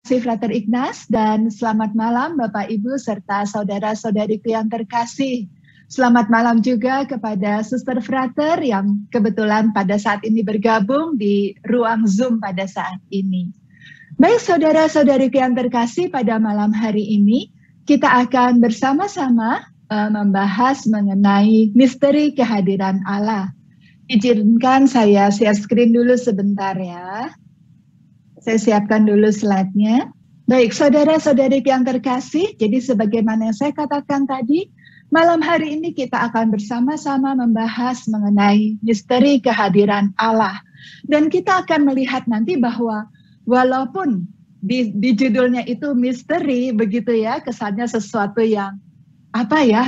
Frater Ignas, dan selamat malam Bapak Ibu serta saudara-saudariku yang terkasih. Selamat malam juga kepada Suster Frater yang kebetulan pada saat ini bergabung di ruang Zoom pada saat ini. Baik saudara-saudariku yang terkasih, pada malam hari ini kita akan bersama-sama membahas mengenai misteri kehadiran Allah. Izinkan saya share screen dulu sebentar ya. Saya siapkan dulu slide-nya. Baik, saudara-saudari yang terkasih, jadi sebagaimana yang saya katakan tadi, malam hari ini kita akan bersama-sama membahas mengenai misteri kehadiran Allah. Dan kita akan melihat nanti bahwa walaupun di judulnya itu misteri, begitu ya, kesannya sesuatu yang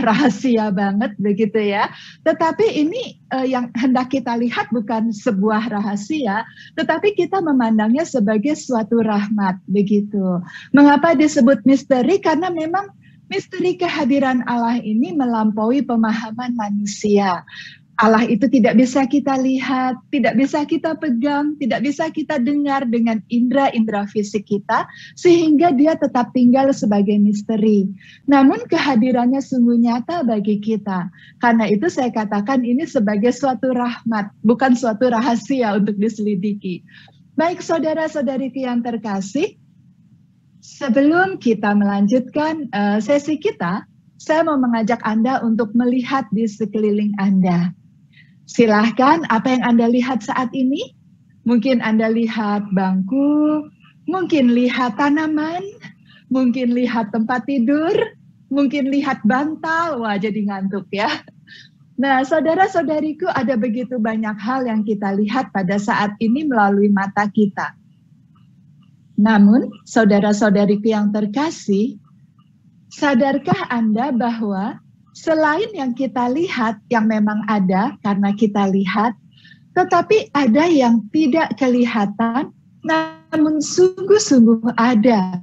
rahasia banget begitu ya. Tetapi ini yang hendak kita lihat bukan sebuah rahasia, tetapi kita memandangnya sebagai suatu rahmat begitu. Mengapa disebut misteri? Karena memang misteri kehadiran Allah ini melampaui pemahaman manusia. Allah itu tidak bisa kita lihat, tidak bisa kita pegang, tidak bisa kita dengar dengan indera-indera fisik kita, sehingga dia tetap tinggal sebagai misteri. Namun kehadirannya sungguh nyata bagi kita. Karena itu saya katakan ini sebagai suatu rahmat, bukan suatu rahasia untuk diselidiki. Baik saudara-saudariku yang terkasih, sebelum kita melanjutkan sesi kita, saya mau mengajak Anda untuk melihat di sekeliling Anda. Silahkan, apa yang Anda lihat saat ini? Mungkin Anda lihat bangku, mungkin lihat tanaman, mungkin lihat tempat tidur, mungkin lihat bantal. Wah, jadi ngantuk ya. Nah, saudara-saudariku, ada begitu banyak hal yang kita lihat pada saat ini melalui mata kita. Namun, saudara-saudariku yang terkasih, sadarkah Anda bahwa selain yang kita lihat, yang memang ada karena kita lihat, tetapi ada yang tidak kelihatan, namun sungguh-sungguh ada.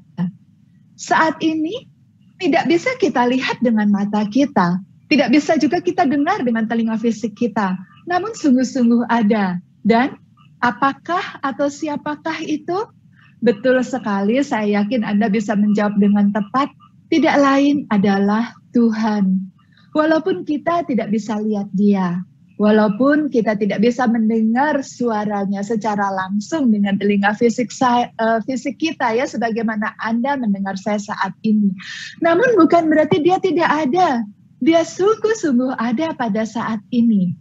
Saat ini tidak bisa kita lihat dengan mata kita, tidak bisa juga kita dengar dengan telinga fisik kita, namun sungguh-sungguh ada. Dan apakah atau siapakah itu? Betul sekali, saya yakin Anda bisa menjawab dengan tepat, tidak lain adalah Tuhan. Walaupun kita tidak bisa lihat dia, walaupun kita tidak bisa mendengar suaranya secara langsung dengan telinga fisik kita ya, sebagaimana Anda mendengar saya saat ini. Namun bukan berarti dia tidak ada. Dia sungguh-sungguh ada pada saat ini.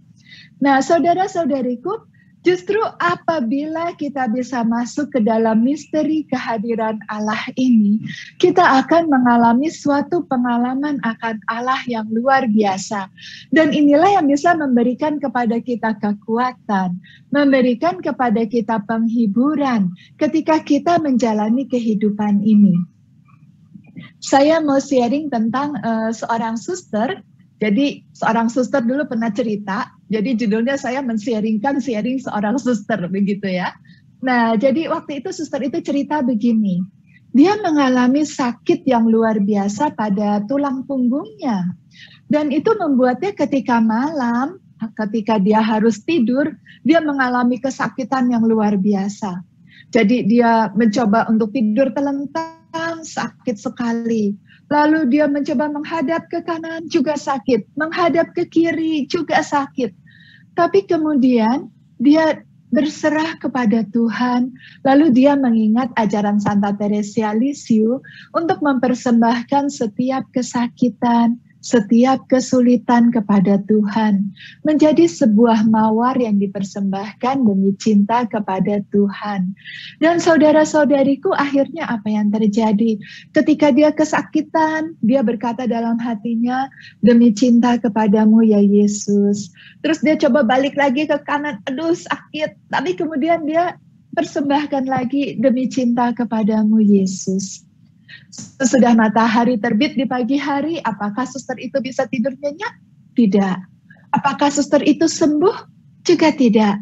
Nah, saudara-saudariku, justru apabila kita bisa masuk ke dalam misteri kehadiran Allah ini, kita akan mengalami suatu pengalaman akan Allah yang luar biasa. Dan inilah yang bisa memberikan kepada kita kekuatan, memberikan kepada kita penghiburan ketika kita menjalani kehidupan ini. Saya mau sharing tentang seorang suster. Jadi seorang suster dulu pernah cerita, jadi judulnya saya sharing seorang suster begitu ya. Nah, jadi waktu itu suster itu cerita begini, dia mengalami sakit yang luar biasa pada tulang punggungnya. Dan itu membuatnya ketika malam, ketika dia harus tidur, dia mengalami kesakitan yang luar biasa. Jadi dia mencoba untuk tidur telentang, sakit sekali. Lalu dia mencoba menghadap ke kanan juga sakit, menghadap ke kiri juga sakit. Tapi kemudian dia berserah kepada Tuhan, lalu dia mengingat ajaran Santa Teresia Lisieux untuk mempersembahkan setiap kesakitan, setiap kesulitan kepada Tuhan, menjadi sebuah mawar yang dipersembahkan demi cinta kepada Tuhan. Dan saudara-saudariku, akhirnya apa yang terjadi? Ketika dia kesakitan, dia berkata dalam hatinya, demi cinta kepadamu ya Yesus. Terus dia coba balik lagi ke kanan, aduh sakit. Tapi kemudian dia persembahkan lagi, demi cinta kepadamu Yesus. Sesudah matahari terbit di pagi hari, apakah suster itu bisa tidur nyenyak? Tidak. Apakah suster itu sembuh? Juga tidak.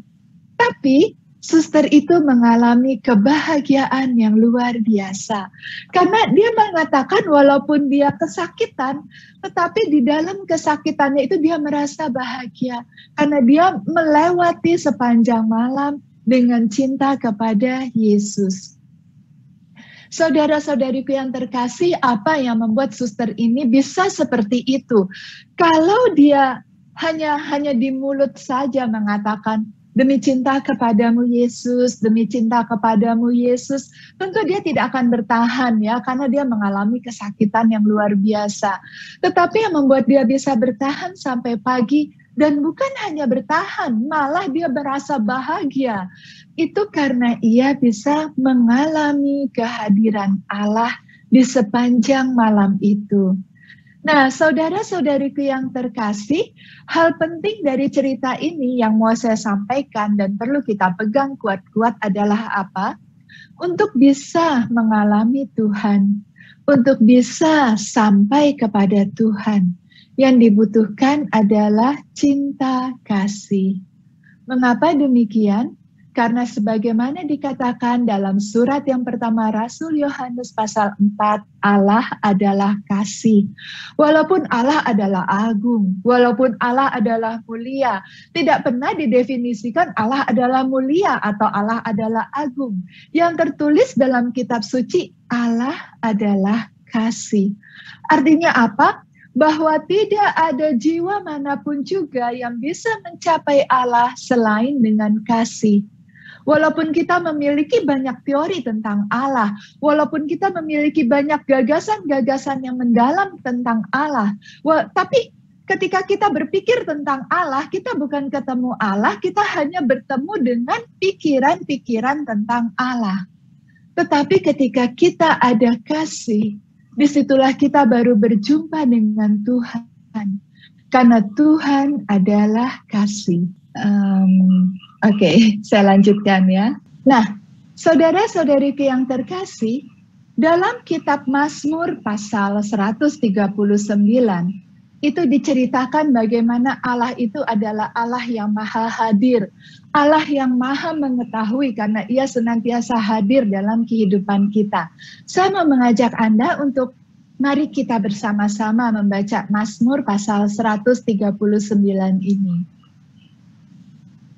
Tapi suster itu mengalami kebahagiaan yang luar biasa. Karena dia mengatakan walaupun dia kesakitan, tetapi di dalam kesakitannya itu dia merasa bahagia. Karena dia melewati sepanjang malam dengan cinta kepada Yesus. Saudara-saudariku yang terkasih, apa yang membuat suster ini bisa seperti itu? Kalau dia hanya di mulut saja mengatakan, demi cinta kepadamu Yesus, demi cinta kepadamu Yesus, tentu dia tidak akan bertahan ya, karena dia mengalami kesakitan yang luar biasa. Tetapi yang membuat dia bisa bertahan sampai pagi, dan bukan hanya bertahan, malah dia merasa bahagia. Itu karena ia bisa mengalami kehadiran Allah di sepanjang malam itu. Nah, saudara-saudariku yang terkasih, hal penting dari cerita ini yang mau saya sampaikan dan perlu kita pegang kuat-kuat adalah apa? Untuk bisa mengalami Tuhan, untuk bisa sampai kepada Tuhan, yang dibutuhkan adalah cinta kasih. Mengapa demikian? Karena sebagaimana dikatakan dalam surat yang pertama Rasul Yohanes pasal 4, Allah adalah kasih. Walaupun Allah adalah agung, walaupun Allah adalah mulia, tidak pernah didefinisikan Allah adalah mulia atau Allah adalah agung. Yang tertulis dalam kitab suci, Allah adalah kasih. Artinya apa? Bahwa tidak ada jiwa manapun juga yang bisa mencapai Allah selain dengan kasih. Walaupun kita memiliki banyak teori tentang Allah, walaupun kita memiliki banyak gagasan-gagasan yang mendalam tentang Allah, tapi ketika kita berpikir tentang Allah, kita bukan ketemu Allah, kita hanya bertemu dengan pikiran-pikiran tentang Allah. Tetapi ketika kita ada kasih, disitulah kita baru berjumpa dengan Tuhan. Karena Tuhan adalah kasih. Oke, saya lanjutkan ya. Nah, saudara-saudariku yang terkasih, dalam kitab Mazmur pasal 139, itu diceritakan bagaimana Allah itu adalah Allah yang maha hadir, Allah yang maha mengetahui karena ia senantiasa hadir dalam kehidupan kita. Saya mau mengajak Anda untuk mari kita bersama-sama membaca Mazmur pasal 139 ini.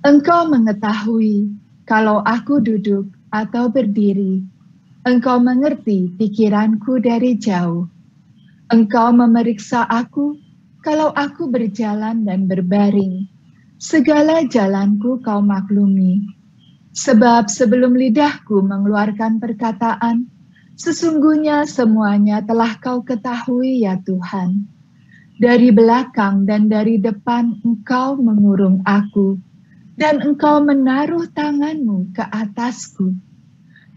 Engkau mengetahui kalau aku duduk atau berdiri. Engkau mengerti pikiranku dari jauh. Engkau memeriksa aku kalau aku berjalan dan berbaring. Segala jalanku kau maklumi. Sebab sebelum lidahku mengeluarkan perkataan, sesungguhnya semuanya telah kau ketahui ya Tuhan. Dari belakang dan dari depan engkau mengurung aku. Dan engkau menaruh tanganmu ke atasku.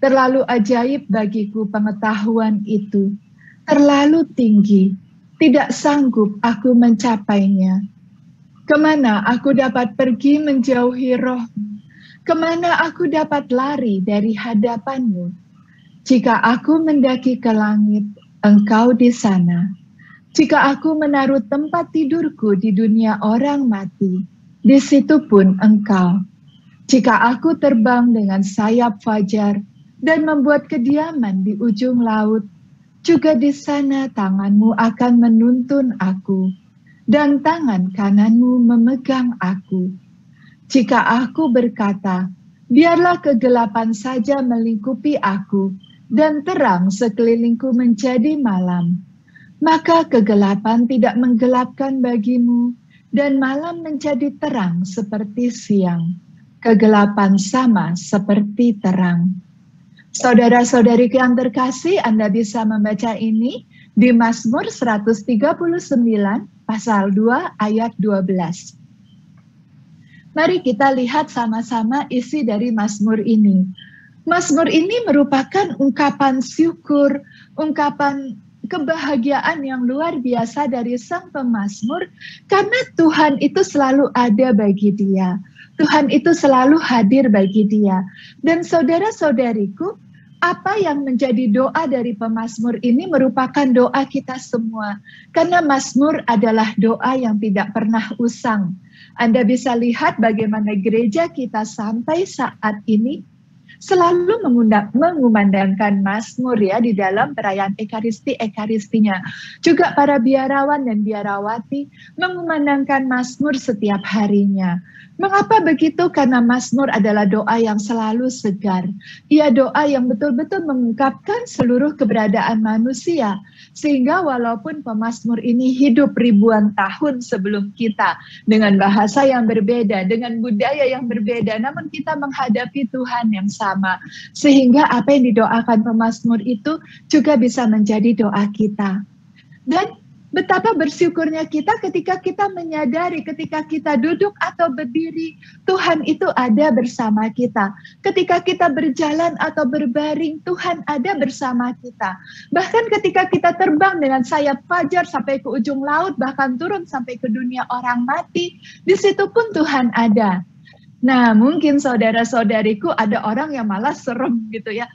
Terlalu ajaib bagiku pengetahuan itu. Terlalu tinggi, tidak sanggup aku mencapainya. Kemana aku dapat pergi menjauhi rohmu? Kemana aku dapat lari dari hadapanmu? Jika aku mendaki ke langit, engkau di sana. Jika aku menaruh tempat tidurku di dunia orang mati, di situ pun engkau. Jika aku terbang dengan sayap fajar dan membuat kediaman di ujung laut, juga di sana tanganmu akan menuntun aku, dan tangan kananmu memegang aku. Jika aku berkata, biarlah kegelapan saja melingkupi aku, dan terang sekelilingku menjadi malam, maka kegelapan tidak menggelapkan bagimu, dan malam menjadi terang seperti siang. Kegelapan sama seperti terang. Saudara-saudariku yang terkasih, Anda bisa membaca ini di Mazmur 139 pasal 2 ayat 12. Mari kita lihat sama-sama isi dari Mazmur ini. Mazmur ini merupakan ungkapan syukur, ungkapan kebahagiaan yang luar biasa dari sang pemazmur, karena Tuhan itu selalu ada bagi dia. Tuhan itu selalu hadir bagi dia. Dan saudara-saudariku, apa yang menjadi doa dari pemazmur ini merupakan doa kita semua. Karena mazmur adalah doa yang tidak pernah usang. Anda bisa lihat bagaimana gereja kita sampai saat ini selalu mengumandangkan Mazmur ya di dalam perayaan Ekaristinya. Juga para biarawan dan biarawati mengumandangkan Mazmur setiap harinya. Mengapa begitu? Karena Mazmur adalah doa yang selalu segar. Ia doa yang betul-betul mengungkapkan seluruh keberadaan manusia. Sehingga walaupun pemazmur ini hidup ribuan tahun sebelum kita, dengan bahasa yang berbeda, dengan budaya yang berbeda, namun kita menghadapi Tuhan yang sama. Sehingga apa yang didoakan pemazmur itu juga bisa menjadi doa kita. Dan betapa bersyukurnya kita ketika kita menyadari, ketika kita duduk atau berdiri, Tuhan itu ada bersama kita. Ketika kita berjalan atau berbaring, Tuhan ada bersama kita. Bahkan ketika kita terbang dengan sayap fajar sampai ke ujung laut, bahkan turun sampai ke dunia orang mati, di situ pun Tuhan ada. Nah, mungkin saudara-saudariku ada orang yang malah serem gitu ya.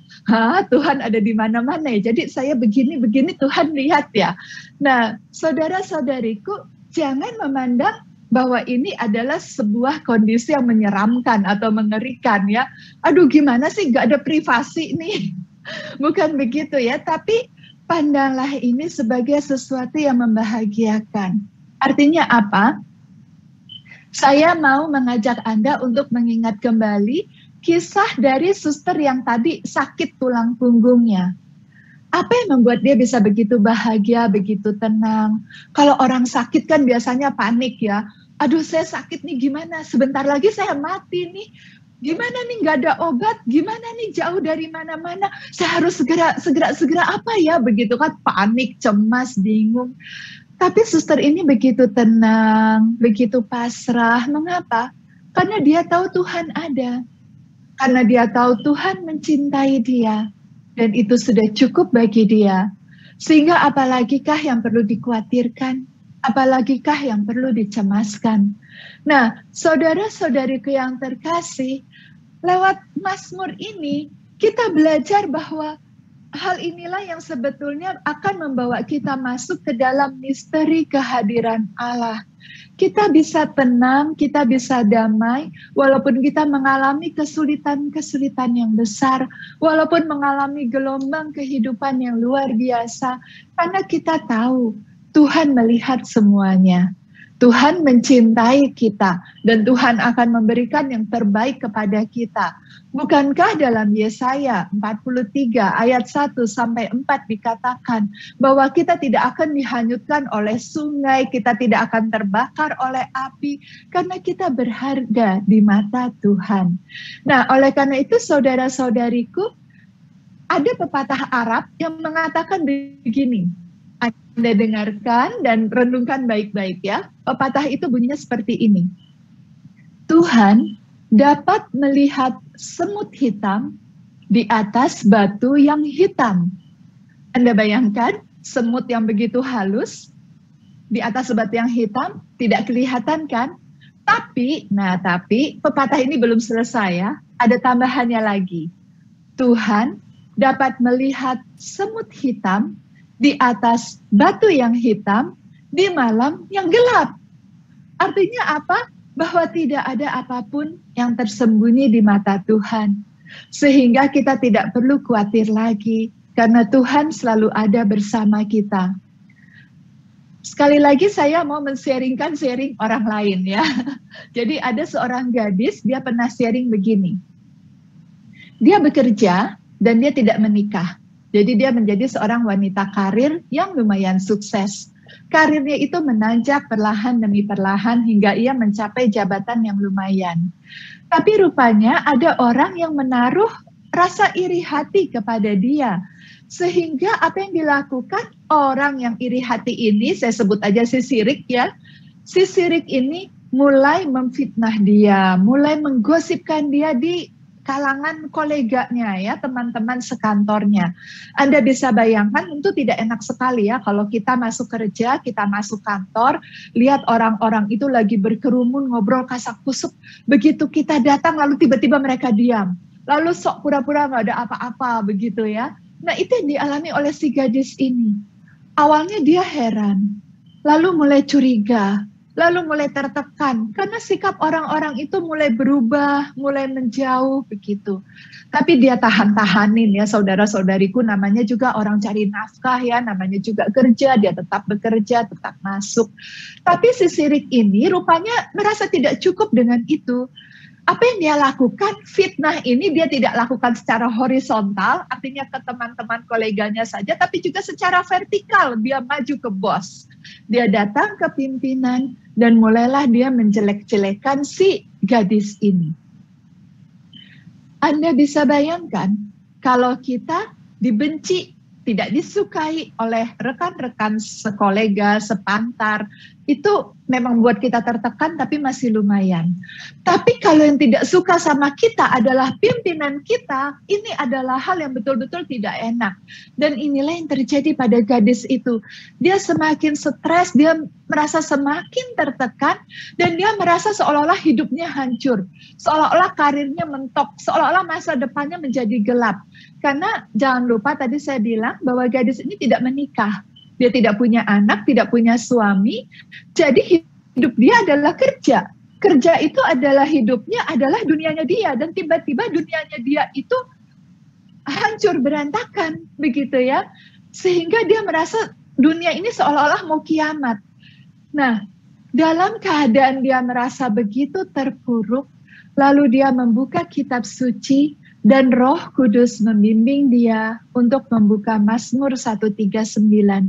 Tuhan ada di mana-mana ya. Jadi saya begini-begini Tuhan lihat ya. Nah, saudara-saudariku jangan memandang bahwa ini adalah sebuah kondisi yang menyeramkan atau mengerikan ya. Aduh gimana sih gak ada privasi nih. Bukan begitu ya. Tapi pandanglah ini sebagai sesuatu yang membahagiakan. Artinya apa? Saya mau mengajak Anda untuk mengingat kembali kisah dari suster yang tadi sakit tulang punggungnya. Apa yang membuat dia bisa begitu bahagia, begitu tenang? Kalau orang sakit kan biasanya panik ya. Aduh saya sakit nih gimana? Sebentar lagi saya mati nih. Gimana nih nggak ada obat? Gimana nih jauh dari mana-mana? Saya harus segera apa ya? Begitu kan panik, cemas, bingung. Tapi suster ini begitu tenang, begitu pasrah. Mengapa? Karena dia tahu Tuhan ada. Karena dia tahu Tuhan mencintai dia. Dan itu sudah cukup bagi dia. Sehingga apalagikah yang perlu dikhawatirkan? Apalagikah yang perlu dicemaskan? Nah, saudara-saudariku yang terkasih, lewat Mazmur ini, kita belajar bahwa hal inilah yang sebetulnya akan membawa kita masuk ke dalam misteri kehadiran Allah. Kita bisa tenang, kita bisa damai, walaupun kita mengalami kesulitan-kesulitan yang besar, walaupun mengalami gelombang kehidupan yang luar biasa, karena kita tahu Tuhan melihat semuanya. Tuhan mencintai kita dan Tuhan akan memberikan yang terbaik kepada kita. Bukankah dalam Yesaya 43 ayat 1 sampai 4 dikatakan bahwa kita tidak akan dihanyutkan oleh sungai, kita tidak akan terbakar oleh api karena kita berharga di mata Tuhan. Nah, oleh karena itu saudara-saudariku, ada pepatah Arab yang mengatakan begini. Anda dengarkan dan renungkan baik-baik ya. Pepatah itu bunyinya seperti ini. Tuhan dapat melihat semut hitam di atas batu yang hitam. Anda bayangkan semut yang begitu halus di atas batu yang hitam tidak kelihatan kan? Tapi pepatah ini belum selesai ya. Ada tambahannya lagi. Tuhan dapat melihat semut hitam di atas batu yang hitam, di malam yang gelap. Artinya apa? Bahwa tidak ada apapun yang tersembunyi di mata Tuhan. Sehingga kita tidak perlu khawatir lagi, karena Tuhan selalu ada bersama kita. Sekali lagi saya mau men-sharingkan orang lain ya. Jadi ada seorang gadis, dia pernah sharing begini. Dia bekerja dan dia tidak menikah. Jadi dia menjadi seorang wanita karir yang lumayan sukses. Karirnya itu menanjak perlahan demi perlahan hingga ia mencapai jabatan yang lumayan. Tapi rupanya ada orang yang menaruh rasa iri hati kepada dia. Sehingga apa yang dilakukan orang yang iri hati ini, saya sebut aja si sirik ya. Si sirik ini mulai memfitnah dia, mulai menggosipkan dia di kalangan koleganya ya, teman-teman sekantornya. Anda bisa bayangkan tentu tidak enak sekali ya kalau kita masuk kerja, kita masuk kantor, lihat orang-orang itu lagi berkerumun, ngobrol kasak-kusuk. Begitu kita datang lalu tiba-tiba mereka diam. Lalu sok pura-pura nggak ada apa-apa begitu ya. Nah itu yang dialami oleh si gadis ini. Awalnya dia heran, lalu mulai curiga, lalu mulai tertekan karena sikap orang-orang itu mulai berubah, mulai menjauh begitu. Tapi dia tahan-tahanin ya saudara-saudariku, namanya juga orang cari nafkah ya, namanya juga kerja, dia tetap bekerja, tetap masuk. Tapi si sirik ini rupanya merasa tidak cukup dengan itu. Apa yang dia lakukan, fitnah ini dia tidak lakukan secara horizontal, artinya ke teman-teman koleganya saja, tapi juga secara vertikal, dia maju ke bos. Dia datang ke pimpinan, dan mulailah dia menjelek-jelekan si gadis ini. Anda bisa bayangkan, kalau kita dibenci, tidak disukai oleh rekan-rekan sekolega, sepantar, itu memang buat kita tertekan tapi masih lumayan. Tapi kalau yang tidak suka sama kita adalah pimpinan kita, ini adalah hal yang betul-betul tidak enak. Dan inilah yang terjadi pada gadis itu. Dia semakin stres, dia merasa semakin tertekan, dan dia merasa seolah-olah hidupnya hancur. Seolah-olah karirnya mentok, seolah-olah masa depannya menjadi gelap. Karena jangan lupa tadi saya bilang bahwa gadis ini tidak menikah. Dia tidak punya anak, tidak punya suami. Jadi hidup dia adalah kerja. Kerja itu adalah hidupnya, adalah dunianya dia. Dan tiba-tiba dunianya dia itu hancur berantakan, begitu ya. Sehingga dia merasa dunia ini seolah-olah mau kiamat. Nah, dalam keadaan dia merasa begitu terpuruk, lalu dia membuka kitab suci, dan Roh Kudus membimbing dia untuk membuka Mazmur 139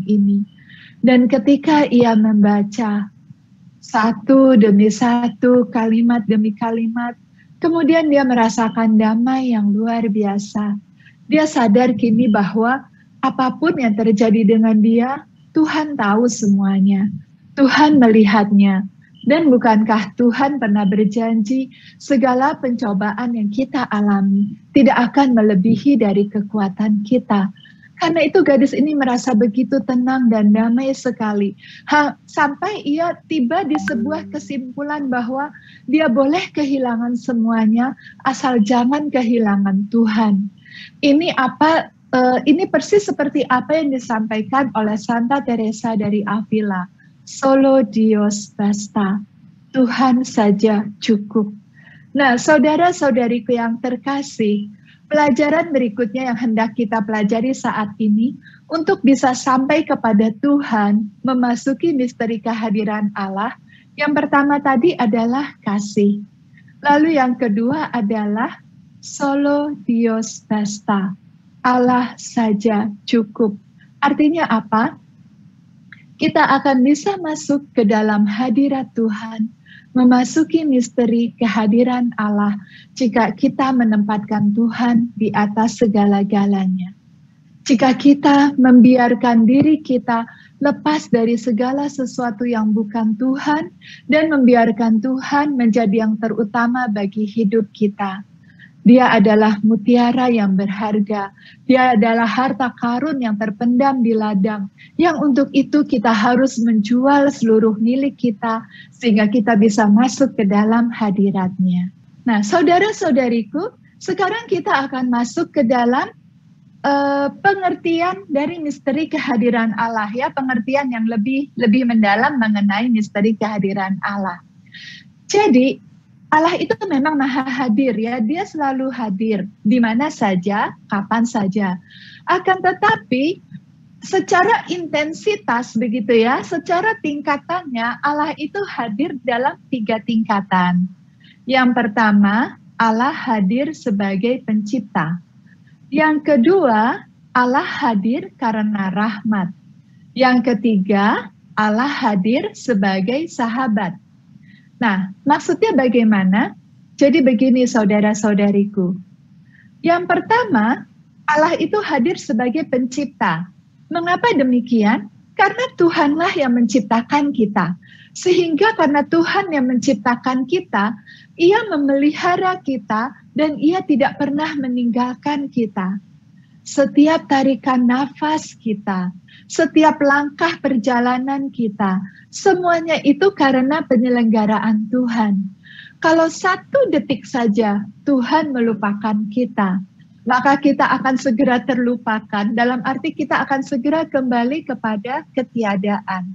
ini. Dan ketika ia membaca satu demi satu, kalimat demi kalimat, kemudian dia merasakan damai yang luar biasa. Dia sadar kini bahwa apapun yang terjadi dengan dia, Tuhan tahu semuanya. Tuhan melihatnya. Dan bukankah Tuhan pernah berjanji segala pencobaan yang kita alami tidak akan melebihi dari kekuatan kita. Karena itu gadis ini merasa begitu tenang dan damai sekali. Sampai ia tiba di sebuah kesimpulan bahwa dia boleh kehilangan semuanya asal jangan kehilangan Tuhan. Ini persis seperti apa yang disampaikan oleh Santa Teresa dari Avila. Solo Dios basta, Tuhan saja cukup. Nah, saudara-saudariku yang terkasih, pelajaran berikutnya yang hendak kita pelajari saat ini untuk bisa sampai kepada Tuhan, memasuki misteri kehadiran Allah. Yang pertama tadi adalah kasih. Lalu yang kedua adalah solo Dios basta, Allah saja cukup. Artinya apa? Kita akan bisa masuk ke dalam hadirat Tuhan, memasuki misteri kehadiran Allah jika kita menempatkan Tuhan di atas segala-galanya. Jika kita membiarkan diri kita lepas dari segala sesuatu yang bukan Tuhan dan membiarkan Tuhan menjadi yang terutama bagi hidup kita. Dia adalah mutiara yang berharga. Dia adalah harta karun yang terpendam di ladang. Yang untuk itu kita harus menjual seluruh milik kita sehingga kita bisa masuk ke dalam hadirat-Nya. Nah, saudara-saudariku, sekarang kita akan masuk ke dalam pengertian dari misteri kehadiran Allah, ya, pengertian yang lebih mendalam mengenai misteri kehadiran Allah. Jadi Allah itu memang maha hadir, ya, dia selalu hadir di mana saja, kapan saja. Akan tetapi secara intensitas begitu ya, secara tingkatannya Allah itu hadir dalam 3 tingkatan. Yang pertama, Allah hadir sebagai pencipta. Yang kedua, Allah hadir karena rahmat. Yang ketiga, Allah hadir sebagai sahabat. Nah, maksudnya bagaimana? Jadi begini saudara-saudariku. Yang pertama, Allah itu hadir sebagai pencipta. Mengapa demikian? Karena Tuhanlah yang menciptakan kita. Sehingga karena Tuhan yang menciptakan kita, Ia memelihara kita dan Ia tidak pernah meninggalkan kita. Setiap tarikan nafas kita, setiap langkah perjalanan kita, semuanya itu karena penyelenggaraan Tuhan. Kalau 1 detik saja Tuhan melupakan kita, maka kita akan segera terlupakan, dalam arti kita akan segera kembali kepada ketiadaan.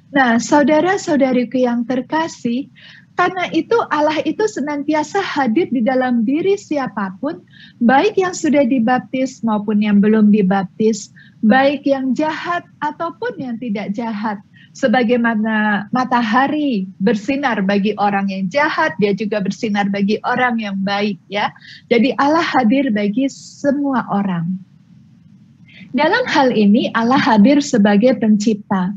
Nah, saudara-saudariku yang terkasih, karena itu Allah itu senantiasa hadir di dalam diri siapapun, baik yang sudah dibaptis maupun yang belum dibaptis, baik yang jahat ataupun yang tidak jahat. Sebagaimana matahari bersinar bagi orang yang jahat, dia juga bersinar bagi orang yang baik, ya. Jadi Allah hadir bagi semua orang. Dalam hal ini Allah hadir sebagai pencipta.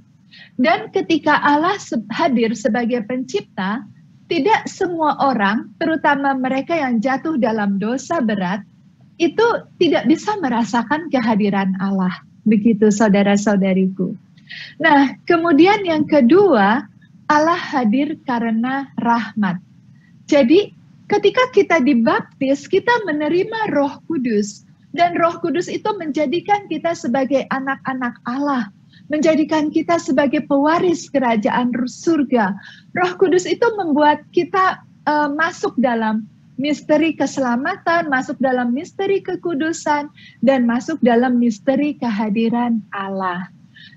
Dan ketika Allah hadir sebagai pencipta, tidak semua orang, terutama mereka yang jatuh dalam dosa berat, itu tidak bisa merasakan kehadiran Allah. Begitu saudara-saudariku. Nah, kemudian yang kedua, Allah hadir karena rahmat. Jadi, ketika kita dibaptis, kita menerima Roh Kudus. Dan Roh Kudus itu menjadikan kita sebagai anak-anak Allah, menjadikan kita sebagai pewaris kerajaan surga. Roh Kudus itu membuat kita masuk dalam misteri keselamatan, masuk dalam misteri kekudusan, dan masuk dalam misteri kehadiran Allah.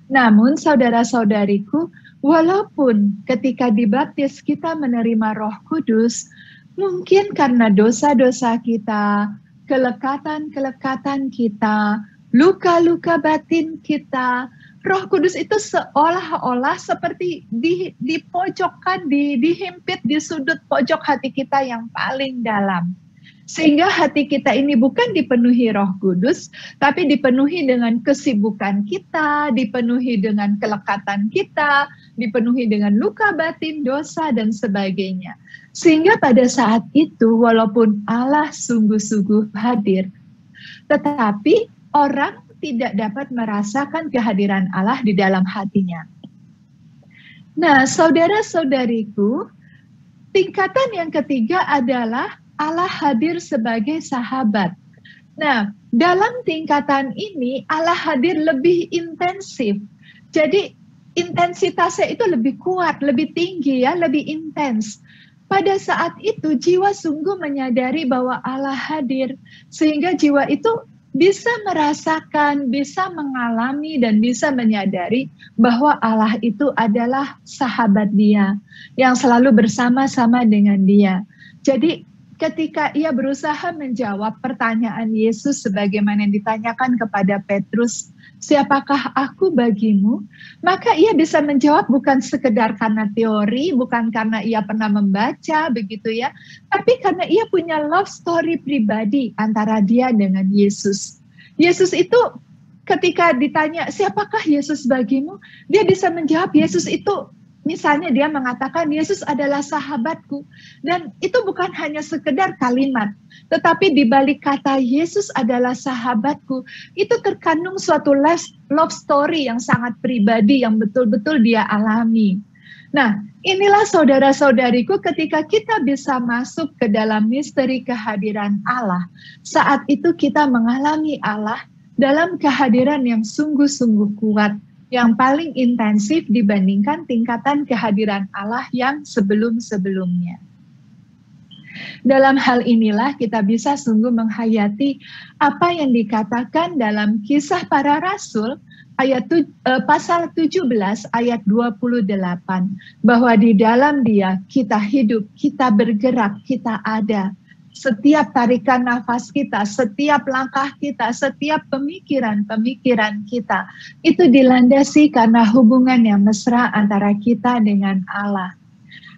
Namun saudara-saudariku, walaupun ketika dibaptis kita menerima Roh Kudus, mungkin karena dosa-dosa kita, kelekatan-kelekatan kita, luka-luka batin kita, Roh Kudus itu seolah-olah seperti dipojokkan, dihimpit di sudut pojok hati kita yang paling dalam. Sehingga hati kita ini bukan dipenuhi Roh Kudus, tapi dipenuhi dengan kesibukan kita, dipenuhi dengan kelekatan kita, dipenuhi dengan luka batin, dosa, dan sebagainya. Sehingga pada saat itu, walaupun Allah sungguh-sungguh hadir, tetapi orang tidak dapat merasakan kehadiran Allah di dalam hatinya. Nah, saudara-saudariku, tingkatan yang ketiga adalah Allah hadir sebagai sahabat. Nah, dalam tingkatan ini Allah hadir lebih intensif. Jadi intensitasnya itu lebih kuat, lebih tinggi ya, lebih intens. Pada saat itu jiwa sungguh menyadari bahwa Allah hadir, sehingga jiwa itu bisa merasakan, bisa mengalami, dan bisa menyadari bahwa Allah itu adalah sahabat dia, yang selalu bersama-sama dengan dia. Jadi ketika ia berusaha menjawab pertanyaan Yesus sebagaimana yang ditanyakan kepada Petrus, siapakah aku bagimu? Maka ia bisa menjawab bukan sekedar karena teori, bukan karena ia pernah membaca, begitu ya, tapi karena ia punya love story pribadi antara dia dengan Yesus. Yesus itu ketika ditanya, siapakah Yesus bagimu? Dia bisa menjawab, Yesus itu, misalnya dia mengatakan, Yesus adalah sahabatku. Dan itu bukan hanya sekedar kalimat, tetapi di balik kata Yesus adalah sahabatku, itu terkandung suatu love story yang sangat pribadi, yang betul-betul dia alami. Nah, inilah saudara-saudariku ketika kita bisa masuk ke dalam misteri kehadiran Allah. Saat itu kita mengalami Allah dalam kehadiran yang sungguh-sungguh kuat, yang paling intensif dibandingkan tingkatan kehadiran Allah yang sebelum-sebelumnya. Dalam hal inilah kita bisa sungguh menghayati apa yang dikatakan dalam Kisah Para Rasul pasal 17 ayat 28, bahwa di dalam Dia kita hidup, kita bergerak, kita ada. Setiap tarikan nafas kita, setiap langkah kita, setiap pemikiran-pemikiran kita, itu dilandasi karena hubungan yang mesra antara kita dengan Allah.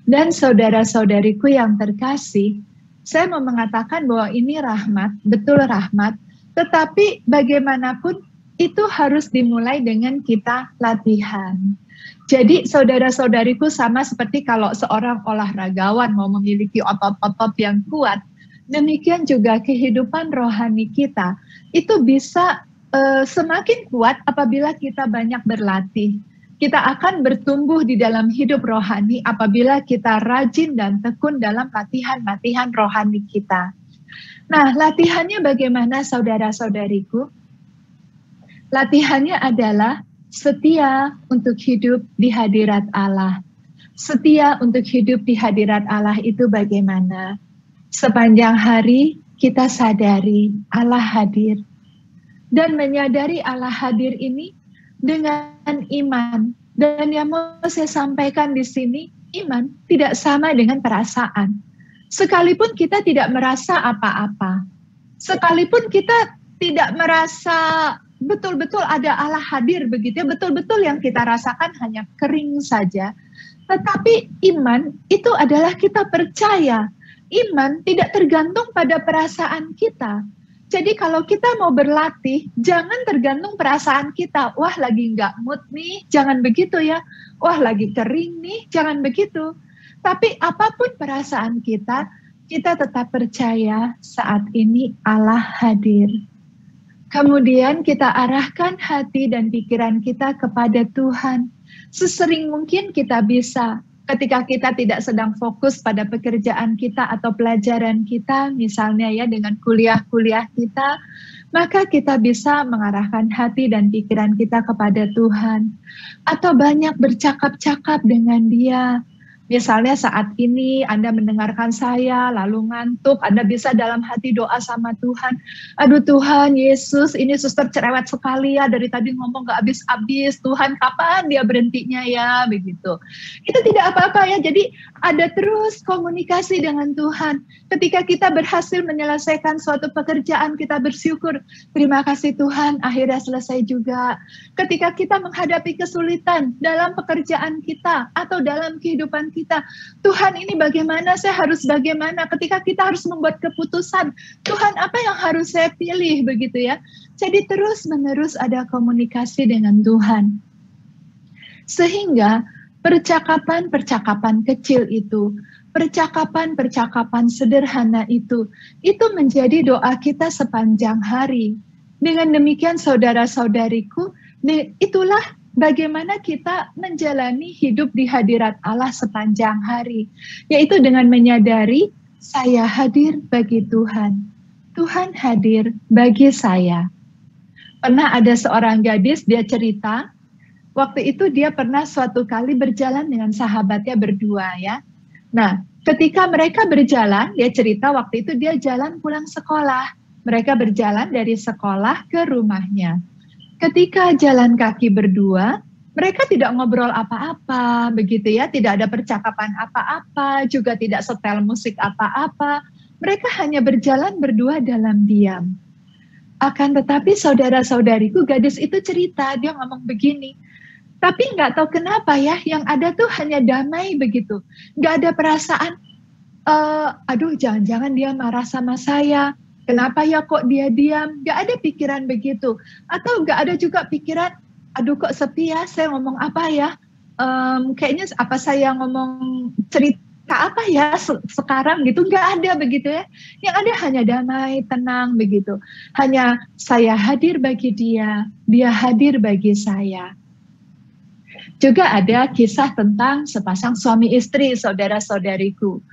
Dan saudara-saudariku yang terkasih, saya mau mengatakan bahwa ini rahmat, betul rahmat, tetapi bagaimanapun itu harus dimulai dengan kita latihan. Jadi saudara-saudariku, sama seperti kalau seorang olahragawan mau memiliki otot-otot yang kuat, demikian juga kehidupan rohani kita itu bisa semakin kuat apabila kita banyak berlatih. Kita akan bertumbuh di dalam hidup rohani apabila kita rajin dan tekun dalam latihan-latihan rohani kita. Nah, latihannya bagaimana saudara-saudariku? Latihannya adalah setia untuk hidup di hadirat Allah. Setia untuk hidup di hadirat Allah itu bagaimana? Sepanjang hari kita sadari Allah hadir. Dan menyadari Allah hadir ini dengan iman, Dan yang mau saya sampaikan di sini, iman tidak sama dengan perasaan. Sekalipun kita tidak merasa apa-apa, sekalipun kita tidak merasa betul-betul ada Allah hadir begitu ya, betul-betul yang kita rasakan hanya kering saja. Tetapi iman itu adalah kita percaya. Iman tidak tergantung pada perasaan kita. Jadi kalau kita mau berlatih, jangan tergantung perasaan kita. Wah, lagi nggak mood nih, jangan begitu ya. Wah, lagi kering nih, jangan begitu. Tapi apapun perasaan kita tetap percaya saat ini Allah hadir. Kemudian kita arahkan hati dan pikiran kita kepada Tuhan. Sesering mungkin kita bisa. Ketika kita tidak sedang fokus pada pekerjaan kita atau pelajaran kita, misalnya ya dengan kuliah-kuliah kita, maka kita bisa mengarahkan hati dan pikiran kita kepada Tuhan. Atau banyak bercakap-cakap dengan Dia. Misalnya saat ini Anda mendengarkan saya, lalu ngantuk, Anda bisa dalam hati doa sama Tuhan. Aduh Tuhan, Yesus, ini suster cerewet sekali ya, dari tadi ngomong gak habis-habis. Tuhan, kapan dia berhentinya ya, begitu. Itu tidak apa-apa ya, jadi ada terus komunikasi dengan Tuhan. Ketika kita berhasil menyelesaikan suatu pekerjaan, kita bersyukur. Terima kasih Tuhan, akhirnya selesai juga. Ketika kita menghadapi kesulitan dalam pekerjaan kita atau dalam kehidupan kita, Tuhan ini bagaimana, saya harus bagaimana, ketika kita harus membuat keputusan, Tuhan apa yang harus saya pilih, begitu ya. Jadi terus menerus ada komunikasi dengan Tuhan. Sehingga percakapan-percakapan kecil itu, percakapan-percakapan sederhana itu menjadi doa kita sepanjang hari. Dengan demikian saudara-saudariku, itulah bagaimana kita menjalani hidup di hadirat Allah sepanjang hari. Yaitu dengan menyadari, saya hadir bagi Tuhan. Tuhan hadir bagi saya. Pernah ada seorang gadis, dia cerita, waktu itu dia pernah suatu kali berjalan dengan sahabatnya berdua ya. Nah, ketika mereka berjalan, dia cerita waktu itu dia jalan pulang sekolah. Mereka berjalan dari sekolah ke rumahnya. Ketika jalan kaki berdua, mereka tidak ngobrol apa-apa, begitu ya, tidak ada percakapan apa-apa, juga tidak setel musik apa-apa. Mereka hanya berjalan berdua dalam diam. Akan tetapi saudara-saudariku, gadis itu cerita, dia ngomong begini, tapi nggak tahu kenapa ya, yang ada tuh hanya damai begitu. Nggak ada perasaan, aduh jangan-jangan dia marah sama saya, kenapa ya kok dia diam? Gak ada pikiran begitu. Atau gak ada juga pikiran, aduh kok sepi ya, saya ngomong apa ya? Kayaknya apa saya ngomong cerita apa ya sekarang gitu. Gak ada begitu ya. Yang ada hanya damai, tenang begitu. Hanya saya hadir bagi dia, dia hadir bagi saya. Juga ada kisah tentang sepasang suami istri, saudara-saudariku.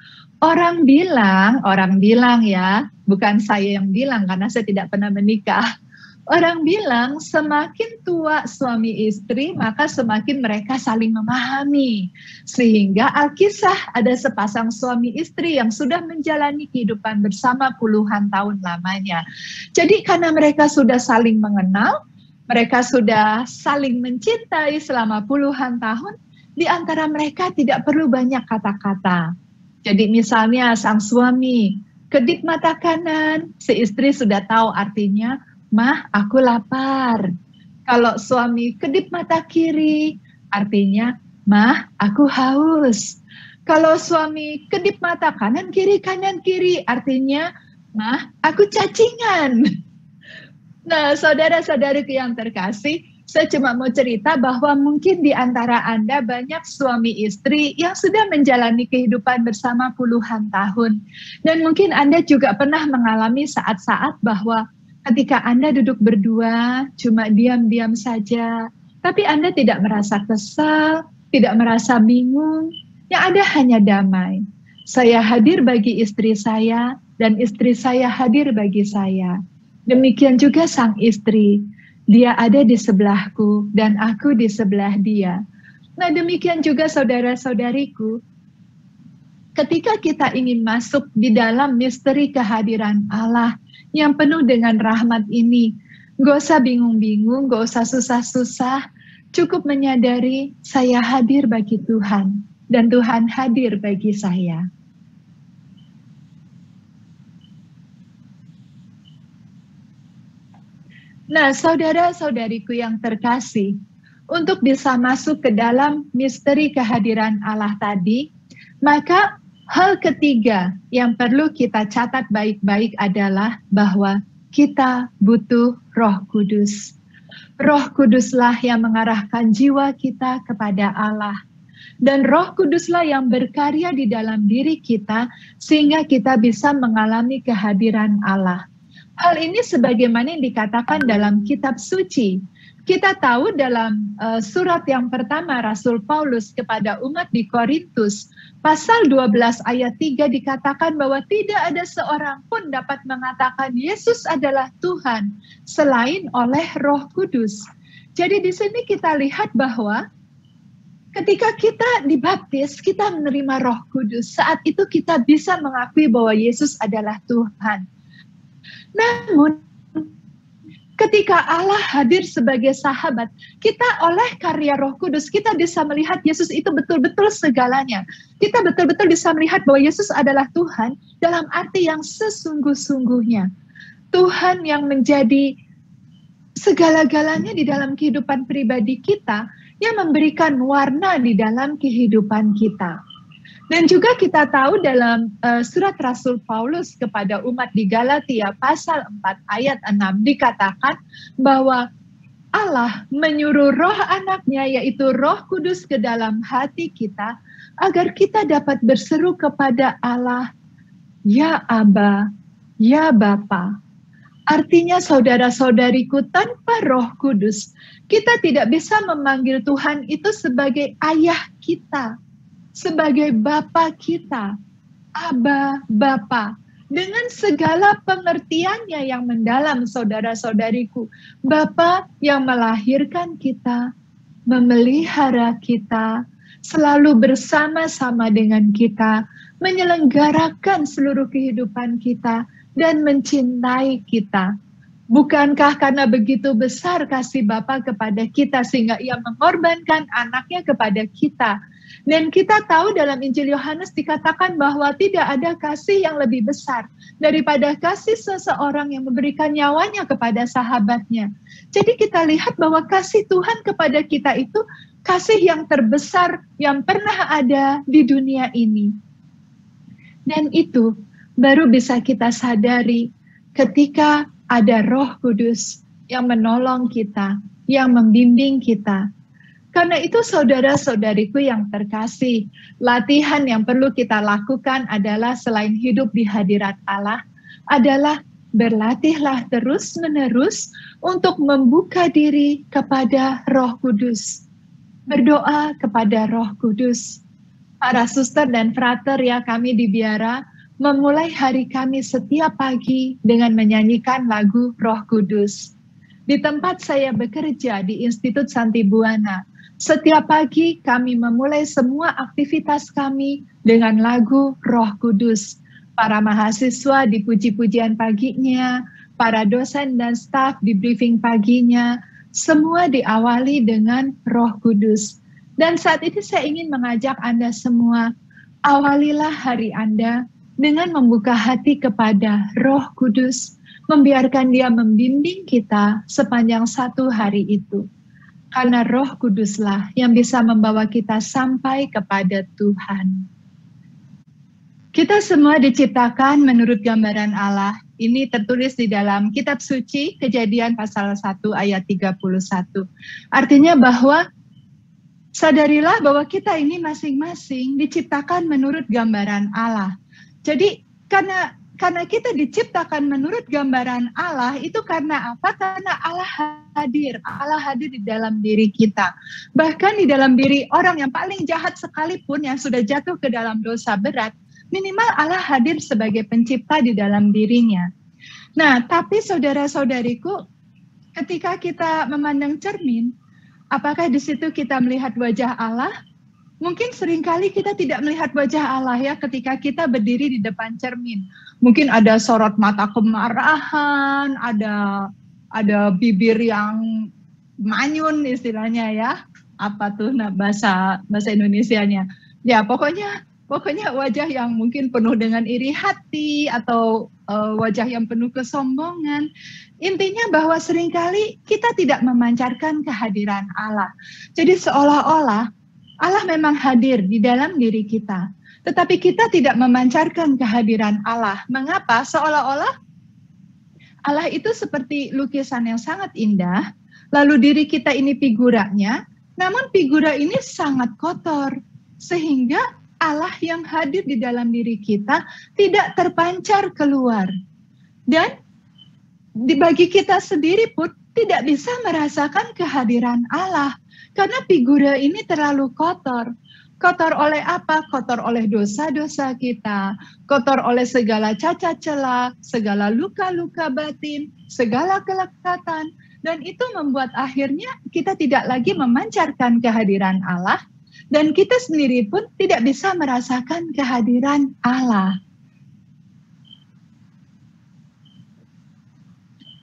Orang bilang ya, bukan saya yang bilang karena saya tidak pernah menikah. Orang bilang semakin tua suami istri, maka semakin mereka saling memahami. Sehingga Alkisah ada sepasang suami istri yang sudah menjalani kehidupan bersama puluhan tahun lamanya. Jadi karena mereka sudah saling mengenal, mereka sudah saling mencintai selama puluhan tahun, di antara mereka tidak perlu banyak kata-kata. Jadi misalnya sang suami kedip mata kanan, si istri sudah tahu artinya, mah aku lapar. Kalau suami kedip mata kiri, artinya, mah aku haus. Kalau suami kedip mata kanan kiri, artinya, mah aku cacingan. Nah saudara-saudariku yang terkasih, saya cuma mau cerita bahwa mungkin di antara Anda banyak suami istri yang sudah menjalani kehidupan bersama puluhan tahun. Dan mungkin Anda juga pernah mengalami saat-saat bahwa ketika Anda duduk berdua, cuma diam-diam saja. Tapi Anda tidak merasa kesal, tidak merasa bingung. Yang ada hanya damai. Saya hadir bagi istri saya, dan istri saya hadir bagi saya. Demikian juga sang istri. Dia ada di sebelahku dan aku di sebelah dia. Nah demikian juga saudara-saudariku, ketika kita ingin masuk di dalam misteri kehadiran Allah yang penuh dengan rahmat ini, gak usah bingung-bingung, gak usah susah-susah, Cukup menyadari saya hadir bagi Tuhan dan Tuhan hadir bagi saya. Nah, saudara-saudariku yang terkasih, untuk bisa masuk ke dalam misteri kehadiran Allah tadi, maka hal ketiga yang perlu kita catat baik-baik adalah bahwa kita butuh Roh Kudus. Roh Kuduslah yang mengarahkan jiwa kita kepada Allah. Dan Roh Kuduslah yang berkarya di dalam diri kita sehingga kita bisa mengalami kehadiran Allah. Hal ini sebagaimana yang dikatakan dalam kitab suci. Kita tahu dalam surat yang pertama Rasul Paulus kepada umat di Korintus, pasal 12 ayat 3 dikatakan bahwa tidak ada seorang pun dapat mengatakan Yesus adalah Tuhan selain oleh Roh Kudus. Jadi di sini kita lihat bahwa ketika kita dibaptis, kita menerima Roh Kudus. Saat itu kita bisa mengakui bahwa Yesus adalah Tuhan. Namun, ketika Allah hadir sebagai sahabat, kita oleh karya Roh Kudus, kita bisa melihat Yesus itu betul-betul segalanya. Kita betul-betul bisa melihat bahwa Yesus adalah Tuhan dalam arti yang sesungguh-sungguhnya. Tuhan yang menjadi segala-galanya di dalam kehidupan pribadi kita, yang memberikan warna di dalam kehidupan kita. Dan juga kita tahu dalam surat Rasul Paulus kepada umat di Galatia pasal 4 ayat 6 dikatakan bahwa Allah menyuruh roh anaknya yaitu Roh Kudus ke dalam hati kita agar kita dapat berseru kepada Allah, Ya Aba, Ya Bapa. Artinya saudara-saudariku, tanpa Roh Kudus kita tidak bisa memanggil Tuhan itu sebagai ayah kita, sebagai Bapa kita, Aba, Bapa, dengan segala pengertiannya yang mendalam saudara-saudariku. Bapa yang melahirkan kita, memelihara kita, selalu bersama-sama dengan kita, menyelenggarakan seluruh kehidupan kita, dan mencintai kita. Bukankah karena begitu besar kasih Bapa kepada kita sehingga ia mengorbankan anaknya kepada kita? Dan kita tahu dalam Injil Yohanes dikatakan bahwa tidak ada kasih yang lebih besar daripada kasih seseorang yang memberikan nyawanya kepada sahabatnya. Jadi kita lihat bahwa kasih Tuhan kepada kita itu kasih yang terbesar yang pernah ada di dunia ini. Dan itu baru bisa kita sadari ketika ada Roh Kudus yang menolong kita, yang membimbing kita. Karena itu saudara-saudariku yang terkasih, latihan yang perlu kita lakukan adalah selain hidup di hadirat Allah, adalah berlatihlah terus-menerus untuk membuka diri kepada Roh Kudus. Berdoa kepada Roh Kudus. Para suster dan frater ya kami di Biara, memulai hari kami setiap pagi dengan menyanyikan lagu Roh Kudus. Di tempat saya bekerja di Institut Santi Buana, setiap pagi kami memulai semua aktivitas kami dengan lagu Roh Kudus. Para mahasiswa di puji-pujian paginya, para dosen dan staf di briefing paginya, semua diawali dengan Roh Kudus. Dan saat ini saya ingin mengajak Anda semua, awalilah hari Anda dengan membuka hati kepada Roh Kudus, membiarkan Dia membimbing kita sepanjang satu hari itu. Karena Roh Kuduslah yang bisa membawa kita sampai kepada Tuhan. Kita semua diciptakan menurut gambaran Allah. Ini tertulis di dalam kitab suci Kejadian pasal 1 ayat 31. Artinya bahwa sadarilah bahwa kita ini masing-masing diciptakan menurut gambaran Allah. Jadi karena kita diciptakan menurut gambaran Allah, itu karena apa? Karena Allah hadir di dalam diri kita. Bahkan di dalam diri orang yang paling jahat sekalipun yang sudah jatuh ke dalam dosa berat, minimal Allah hadir sebagai pencipta di dalam dirinya. Nah, tapi saudara-saudariku, ketika kita memandang cermin, apakah di situ kita melihat wajah Allah? Mungkin seringkali kita tidak melihat wajah Allah ya ketika kita berdiri di depan cermin. Mungkin ada sorot mata kemarahan, ada bibir yang manyun istilahnya ya. Apa tuh bahasa Indonesianya? Ya pokoknya wajah yang mungkin penuh dengan iri hati atau wajah yang penuh kesombongan. Intinya bahwa seringkali kita tidak memancarkan kehadiran Allah. Jadi seolah-olah Allah memang hadir di dalam diri kita, tetapi kita tidak memancarkan kehadiran Allah. Mengapa? Seolah-olah Allah itu seperti lukisan yang sangat indah, lalu diri kita ini figuranya, namun figura ini sangat kotor, sehingga Allah yang hadir di dalam diri kita tidak terpancar keluar. Dan bagi kita sendiri pun tidak bisa merasakan kehadiran Allah, karena figura ini terlalu kotor. Kotor oleh apa? Kotor oleh dosa-dosa kita, kotor oleh segala cacat celah, segala luka-luka batin, segala kelekatan, dan itu membuat akhirnya kita tidak lagi memancarkan kehadiran Allah, dan kita sendiri pun tidak bisa merasakan kehadiran Allah.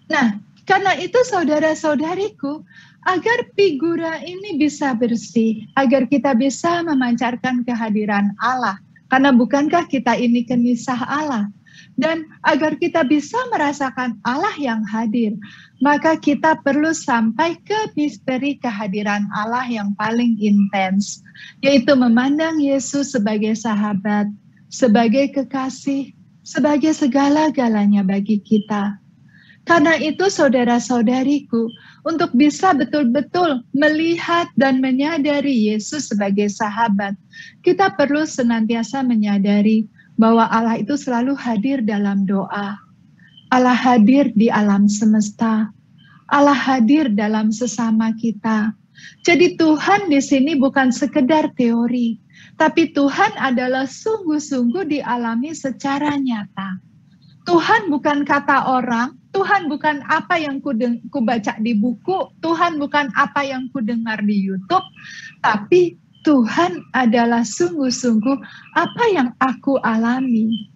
Nah, karena itu saudara-saudariku, agar figura ini bisa bersih, agar kita bisa memancarkan kehadiran Allah. Karena bukankah kita ini kenisah Allah? Dan agar kita bisa merasakan Allah yang hadir, maka kita perlu sampai ke misteri kehadiran Allah yang paling intens, yaitu memandang Yesus sebagai sahabat, sebagai kekasih, sebagai segala-galanya bagi kita. Karena itu saudara-saudariku, untuk bisa betul-betul melihat dan menyadari Yesus sebagai sahabat, kita perlu senantiasa menyadari bahwa Allah itu selalu hadir dalam doa. Allah hadir di alam semesta. Allah hadir dalam sesama kita. Jadi Tuhan di sini bukan sekedar teori, tapi Tuhan adalah sungguh-sungguh dialami secara nyata. Tuhan bukan kata orang, Tuhan bukan apa yang ku baca di buku, Tuhan bukan apa yang ku dengar di YouTube, tapi Tuhan adalah sungguh-sungguh apa yang aku alami.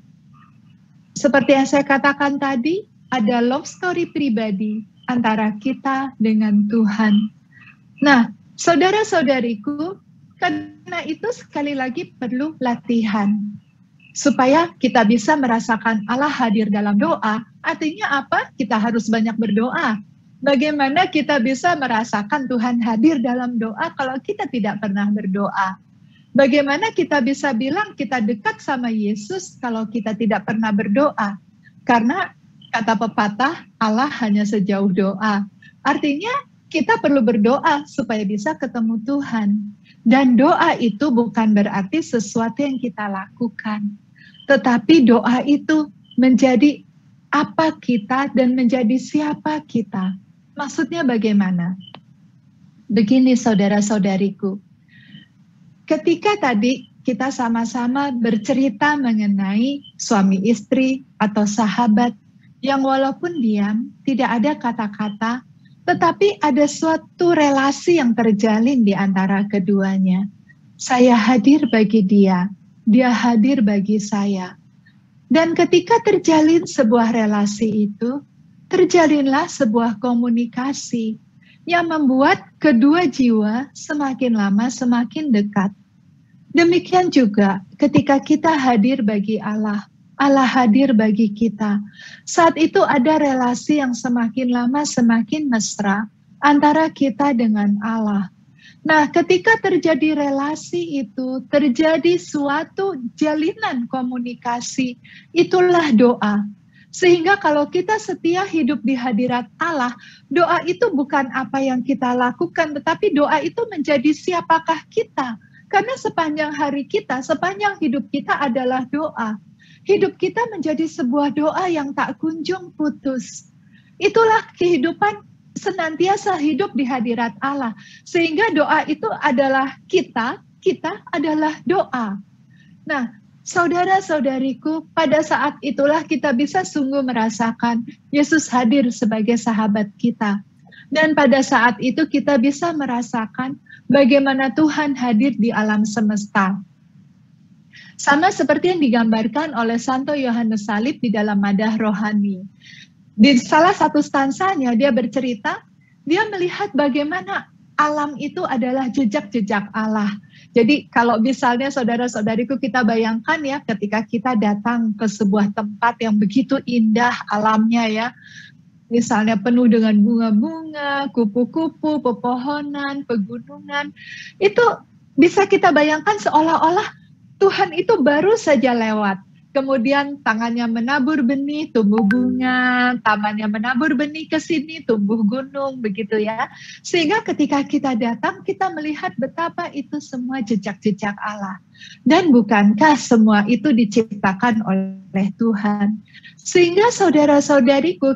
Seperti yang saya katakan tadi, ada love story pribadi antara kita dengan Tuhan. Nah, saudara-saudariku, karena itu sekali lagi perlu latihan. Supaya kita bisa merasakan Allah hadir dalam doa, artinya apa? Kita harus banyak berdoa. Bagaimana kita bisa merasakan Tuhan hadir dalam doa kalau kita tidak pernah berdoa? Bagaimana kita bisa bilang kita dekat sama Yesus kalau kita tidak pernah berdoa? Karena kata pepatah, Allah hanya sejauh doa. Artinya kita perlu berdoa supaya bisa ketemu Tuhan. Dan doa itu bukan berarti sesuatu yang kita lakukan. Tetapi doa itu menjadi apa kita dan menjadi siapa kita. Maksudnya bagaimana? Begini saudara-saudariku. Ketika tadi kita sama-sama bercerita mengenai suami istri atau sahabat yang walaupun diam, tidak ada kata-kata, tetapi ada suatu relasi yang terjalin di antara keduanya. Saya hadir bagi dia. Dia hadir bagi saya. Dan ketika terjalin sebuah relasi itu, terjalinlah sebuah komunikasi yang membuat kedua jiwa semakin lama semakin dekat. Demikian juga ketika kita hadir bagi Allah, Allah hadir bagi kita. Saat itu ada relasi yang semakin lama semakin mesra antara kita dengan Allah. Nah, ketika terjadi relasi itu, terjadi suatu jalinan komunikasi, itulah doa. Sehingga kalau kita setia hidup di hadirat Allah, doa itu bukan apa yang kita lakukan, tetapi doa itu menjadi siapakah kita. Karena sepanjang hari kita, sepanjang hidup kita adalah doa. Hidup kita menjadi sebuah doa yang tak kunjung putus. Itulah kehidupan senantiasa hidup di hadirat Allah. Sehingga doa itu adalah kita adalah doa. Nah, saudara-saudariku, pada saat itulah kita bisa sungguh merasakan Yesus hadir sebagai sahabat kita. Dan pada saat itu kita bisa merasakan bagaimana Tuhan hadir di alam semesta. Sama seperti yang digambarkan oleh Santo Yohanes Salib di dalam Madah Rohani. Di salah satu stansanya dia bercerita, dia melihat bagaimana alam itu adalah jejak-jejak Allah. Jadi kalau misalnya saudara-saudariku kita bayangkan ya ketika kita datang ke sebuah tempat yang begitu indah alamnya ya. Misalnya penuh dengan bunga-bunga, kupu-kupu, pepohonan, pegunungan. Itu bisa kita bayangkan seolah-olah Tuhan itu baru saja lewat. Kemudian tangannya menabur benih, tumbuh bunga, tamannya menabur benih ke sini, tumbuh gunung, begitu ya. Sehingga ketika kita datang, kita melihat betapa itu semua jejak-jejak Allah. Dan bukankah semua itu diciptakan oleh Tuhan? Sehingga saudara-saudariku,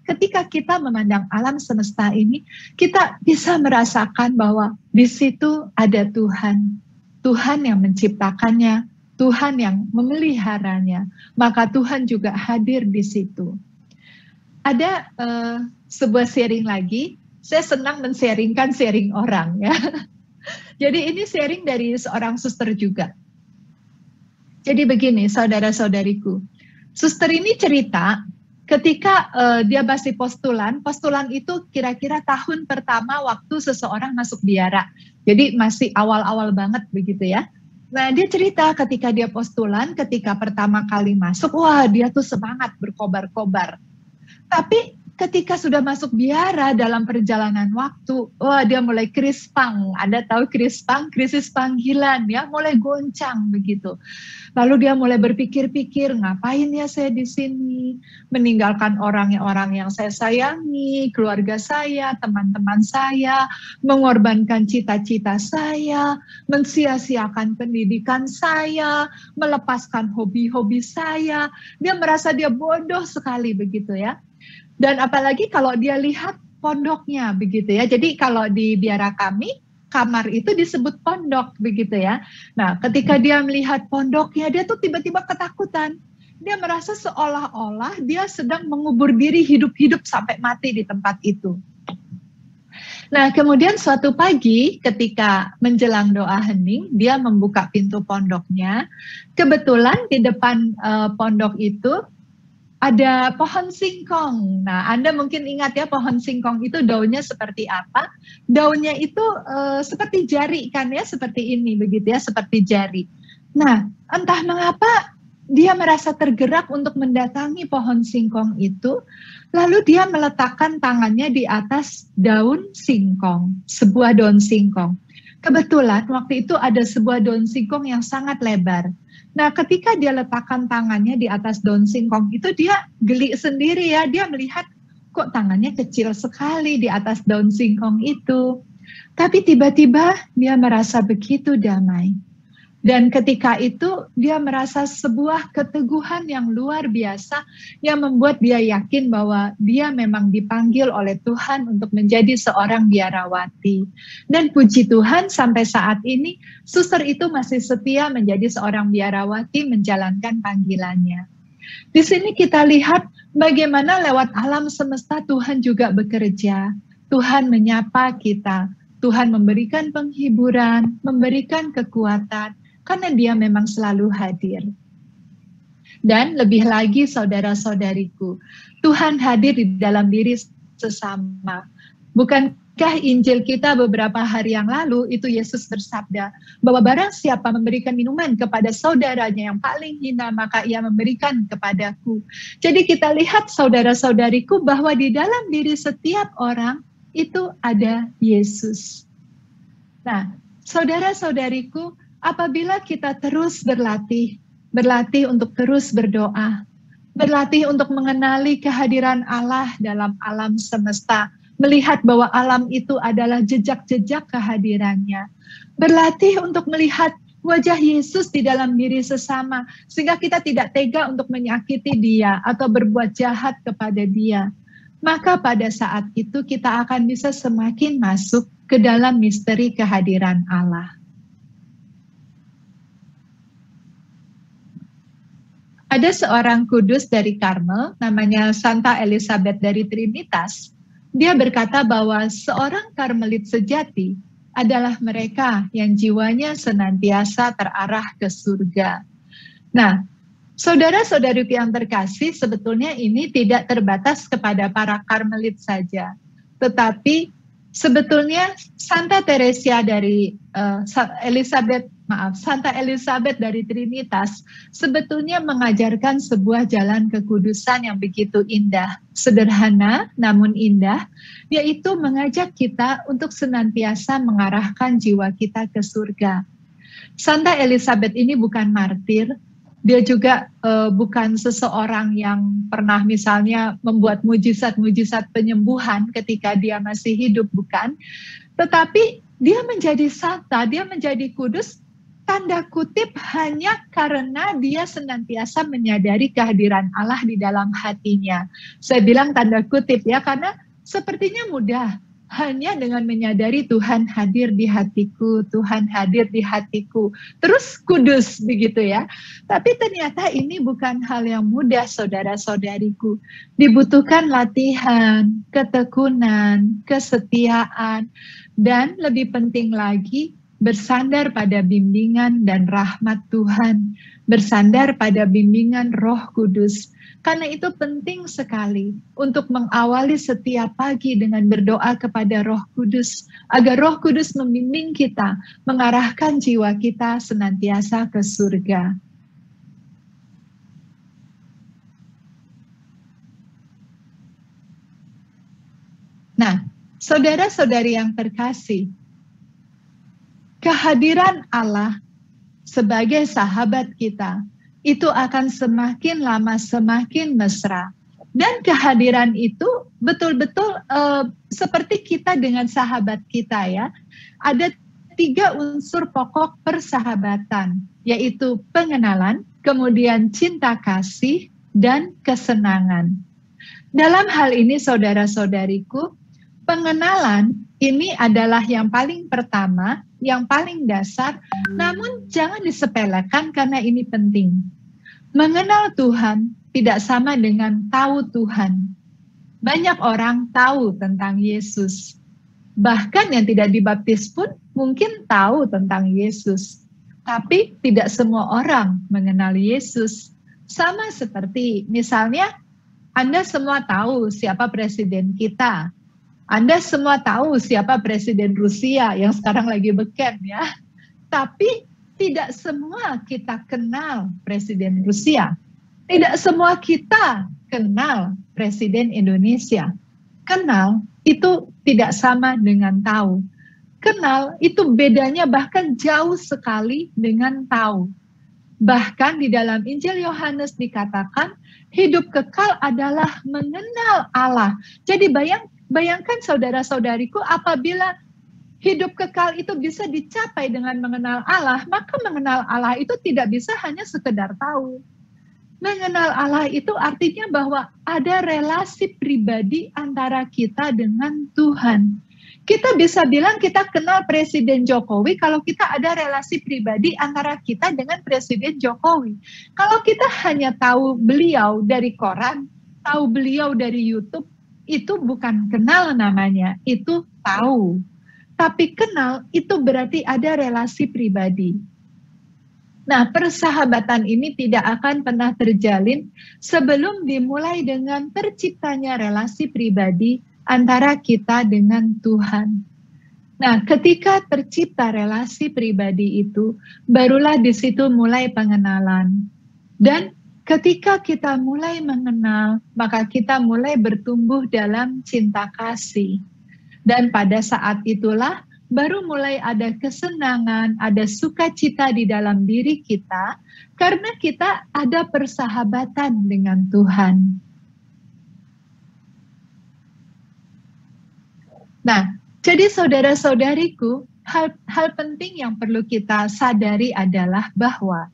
ketika kita memandang alam semesta ini, kita bisa merasakan bahwa di situ ada Tuhan. Tuhan yang menciptakannya, Tuhan yang memeliharanya, maka Tuhan juga hadir di situ. Ada sebuah sharing lagi, saya senang men-sharingkan sharing orang ya. Jadi ini sharing dari seorang suster juga. Jadi begini saudara-saudariku, suster ini cerita ketika dia masih postulan itu kira-kira tahun pertama waktu seseorang masuk biara. Jadi masih awal-awal banget begitu ya. Nah dia cerita ketika dia postulan, ketika pertama kali masuk, wah dia tuh semangat berkobar-kobar. Tapi ketika sudah masuk biara dalam perjalanan waktu, wah dia mulai krispang. Anda tahu krispang, krisis panggilan ya, mulai goncang begitu. Lalu dia mulai berpikir-pikir, ngapain ya saya di sini? Meninggalkan orang-orang yang saya sayangi, keluarga saya, teman-teman saya, mengorbankan cita-cita saya, mensia-siakan pendidikan saya, melepaskan hobi-hobi saya. Dia merasa dia bodoh sekali begitu ya. Dan apalagi kalau dia lihat pondoknya begitu ya. Jadi kalau di biara kami, kamar itu disebut pondok begitu ya. Nah, ketika dia melihat pondoknya, dia tuh tiba-tiba ketakutan. Dia merasa seolah-olah dia sedang mengubur diri hidup-hidup sampai mati di tempat itu. Nah, kemudian suatu pagi ketika menjelang doa hening, dia membuka pintu pondoknya. Kebetulan di depan pondok itu ada pohon singkong. Nah, Anda mungkin ingat ya pohon singkong itu daunnya seperti apa? Daunnya itu seperti jari kan ya, seperti ini begitu ya, seperti jari. Nah, entah mengapa dia merasa tergerak untuk mendatangi pohon singkong itu, lalu dia meletakkan tangannya di atas daun singkong, sebuah daun singkong. Kebetulan waktu itu ada sebuah daun singkong yang sangat lebar. Nah, ketika dia letakkan tangannya di atas daun singkong itu, dia geli sendiri ya. Dia melihat kok tangannya kecil sekali di atas daun singkong itu. Tapi tiba-tiba dia merasa begitu damai. Dan ketika itu dia merasa sebuah keteguhan yang luar biasa yang membuat dia yakin bahwa dia memang dipanggil oleh Tuhan untuk menjadi seorang biarawati. Dan puji Tuhan sampai saat ini suster itu masih setia menjadi seorang biarawati menjalankan panggilannya. Di sini kita lihat bagaimana lewat alam semesta Tuhan juga bekerja. Tuhan menyapa kita, Tuhan memberikan penghiburan, memberikan kekuatan. Karena dia memang selalu hadir. Dan lebih lagi saudara-saudariku, Tuhan hadir di dalam diri sesama. Bukankah Injil kita beberapa hari yang lalu itu Yesus bersabda bahwa barang siapa memberikan minuman kepada saudaranya yang paling hina maka ia memberikan kepadaku. Jadi kita lihat saudara-saudariku bahwa di dalam diri setiap orang itu ada Yesus. Nah, saudara-saudariku, apabila kita terus berlatih untuk terus berdoa, berlatih untuk mengenali kehadiran Allah dalam alam semesta, melihat bahwa alam itu adalah jejak-jejak kehadirannya, berlatih untuk melihat wajah Yesus di dalam diri sesama, sehingga kita tidak tega untuk menyakiti dia atau berbuat jahat kepada dia. Maka pada saat itu kita akan bisa semakin masuk ke dalam misteri kehadiran Allah. Ada seorang kudus dari Karmel, namanya Santa Elizabeth dari Trinitas. Dia berkata bahwa seorang Karmelit sejati adalah mereka yang jiwanya senantiasa terarah ke surga. Nah, saudara-saudariku yang terkasih, sebetulnya ini tidak terbatas kepada para Karmelit saja. Tetapi sebetulnya Santa Elizabeth dari Trinitas sebetulnya mengajarkan sebuah jalan kekudusan yang begitu indah, sederhana namun indah, yaitu mengajak kita untuk senantiasa mengarahkan jiwa kita ke surga. Santa Elizabeth ini bukan martir, dia juga bukan seseorang yang pernah misalnya membuat mujizat-mujizat penyembuhan ketika dia masih hidup, bukan. Tetapi dia menjadi santa, dia menjadi kudus, tanda kutip hanya karena dia senantiasa menyadari kehadiran Allah di dalam hatinya. Saya bilang tanda kutip ya, karena sepertinya mudah. Hanya dengan menyadari Tuhan hadir di hatiku, Tuhan hadir di hatiku, terus kudus begitu ya. Tapi ternyata ini bukan hal yang mudah, saudara-saudariku. Dibutuhkan latihan, ketekunan, kesetiaan, dan lebih penting lagi, bersandar pada bimbingan dan rahmat Tuhan, bersandar pada bimbingan Roh Kudus. Karena itu penting sekali untuk mengawali setiap pagi dengan berdoa kepada Roh Kudus, agar Roh Kudus membimbing kita, mengarahkan jiwa kita senantiasa ke surga. Nah, saudara-saudari yang terkasih, kehadiran Allah sebagai sahabat kita itu akan semakin lama semakin mesra. Dan kehadiran itu betul-betul seperti kita dengan sahabat kita ya. Ada 3 unsur pokok persahabatan, yaitu pengenalan, kemudian cinta kasih, dan kesenangan. Dalam hal ini saudara-saudariku, pengenalan ini adalah yang paling pertama, yang paling dasar, namun jangan disepelekan karena ini penting. Mengenal Tuhan tidak sama dengan tahu Tuhan. Banyak orang tahu tentang Yesus. Bahkan yang tidak dibaptis pun mungkin tahu tentang Yesus. Tapi tidak semua orang mengenal Yesus. Sama seperti misalnya Anda semua tahu siapa presiden kita. Anda semua tahu siapa presiden Rusia yang sekarang lagi beken ya. Tapi tidak semua kita kenal presiden Rusia. Tidak semua kita kenal presiden Indonesia. Kenal itu tidak sama dengan tahu. Kenal itu bedanya bahkan jauh sekali dengan tahu. Bahkan di dalam Injil Yohanes dikatakan hidup kekal adalah mengenal Allah. Jadi bayangkan saudara-saudariku, apabila hidup kekal itu bisa dicapai dengan mengenal Allah, maka mengenal Allah itu tidak bisa hanya sekedar tahu. Mengenal Allah itu artinya bahwa ada relasi pribadi antara kita dengan Tuhan. Kita bisa bilang kita kenal Presiden Jokowi kalau kita ada relasi pribadi antara kita dengan Presiden Jokowi. Kalau kita hanya tahu beliau dari koran, tahu beliau dari YouTube, itu bukan kenal namanya, itu tahu. Tapi kenal itu berarti ada relasi pribadi. Nah, persahabatan ini tidak akan pernah terjalin sebelum dimulai dengan terciptanya relasi pribadi antara kita dengan Tuhan. Nah, ketika tercipta relasi pribadi itu, barulah di situ mulai pengenalan. Dan ketika kita mulai mengenal, maka kita mulai bertumbuh dalam cinta kasih. Dan pada saat itulah baru mulai ada kesenangan, ada sukacita di dalam diri kita, karena kita ada persahabatan dengan Tuhan. Nah, jadi saudara-saudariku, hal penting yang perlu kita sadari adalah bahwa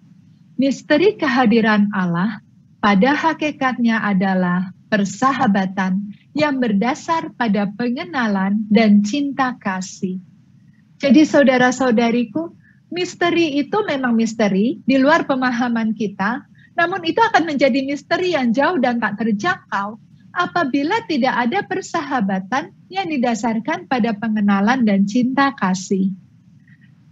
misteri kehadiran Allah pada hakikatnya adalah persahabatan yang berdasar pada pengenalan dan cinta kasih. Jadi saudara-saudariku, misteri itu memang misteri di luar pemahaman kita, namun itu akan menjadi misteri yang jauh dan tak terjangkau apabila tidak ada persahabatan yang didasarkan pada pengenalan dan cinta kasih.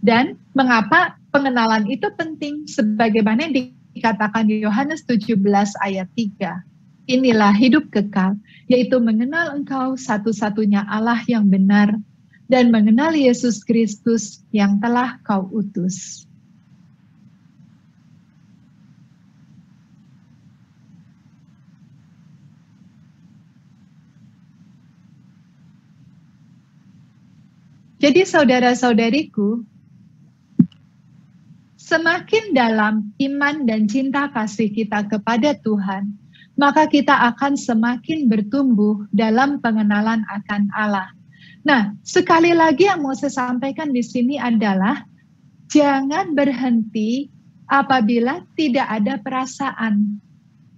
Dan mengapa pengenalan itu penting? Sebagaimana yang dikatakan di Yohanes 17 ayat 3. Inilah hidup kekal, yaitu mengenal Engkau satu-satunya Allah yang benar, dan mengenal Yesus Kristus yang telah Kau utus. Jadi saudara-saudariku, semakin dalam iman dan cinta kasih kita kepada Tuhan, maka kita akan semakin bertumbuh dalam pengenalan akan Allah. Nah, sekali lagi yang mau saya sampaikan di sini adalah jangan berhenti apabila tidak ada perasaan.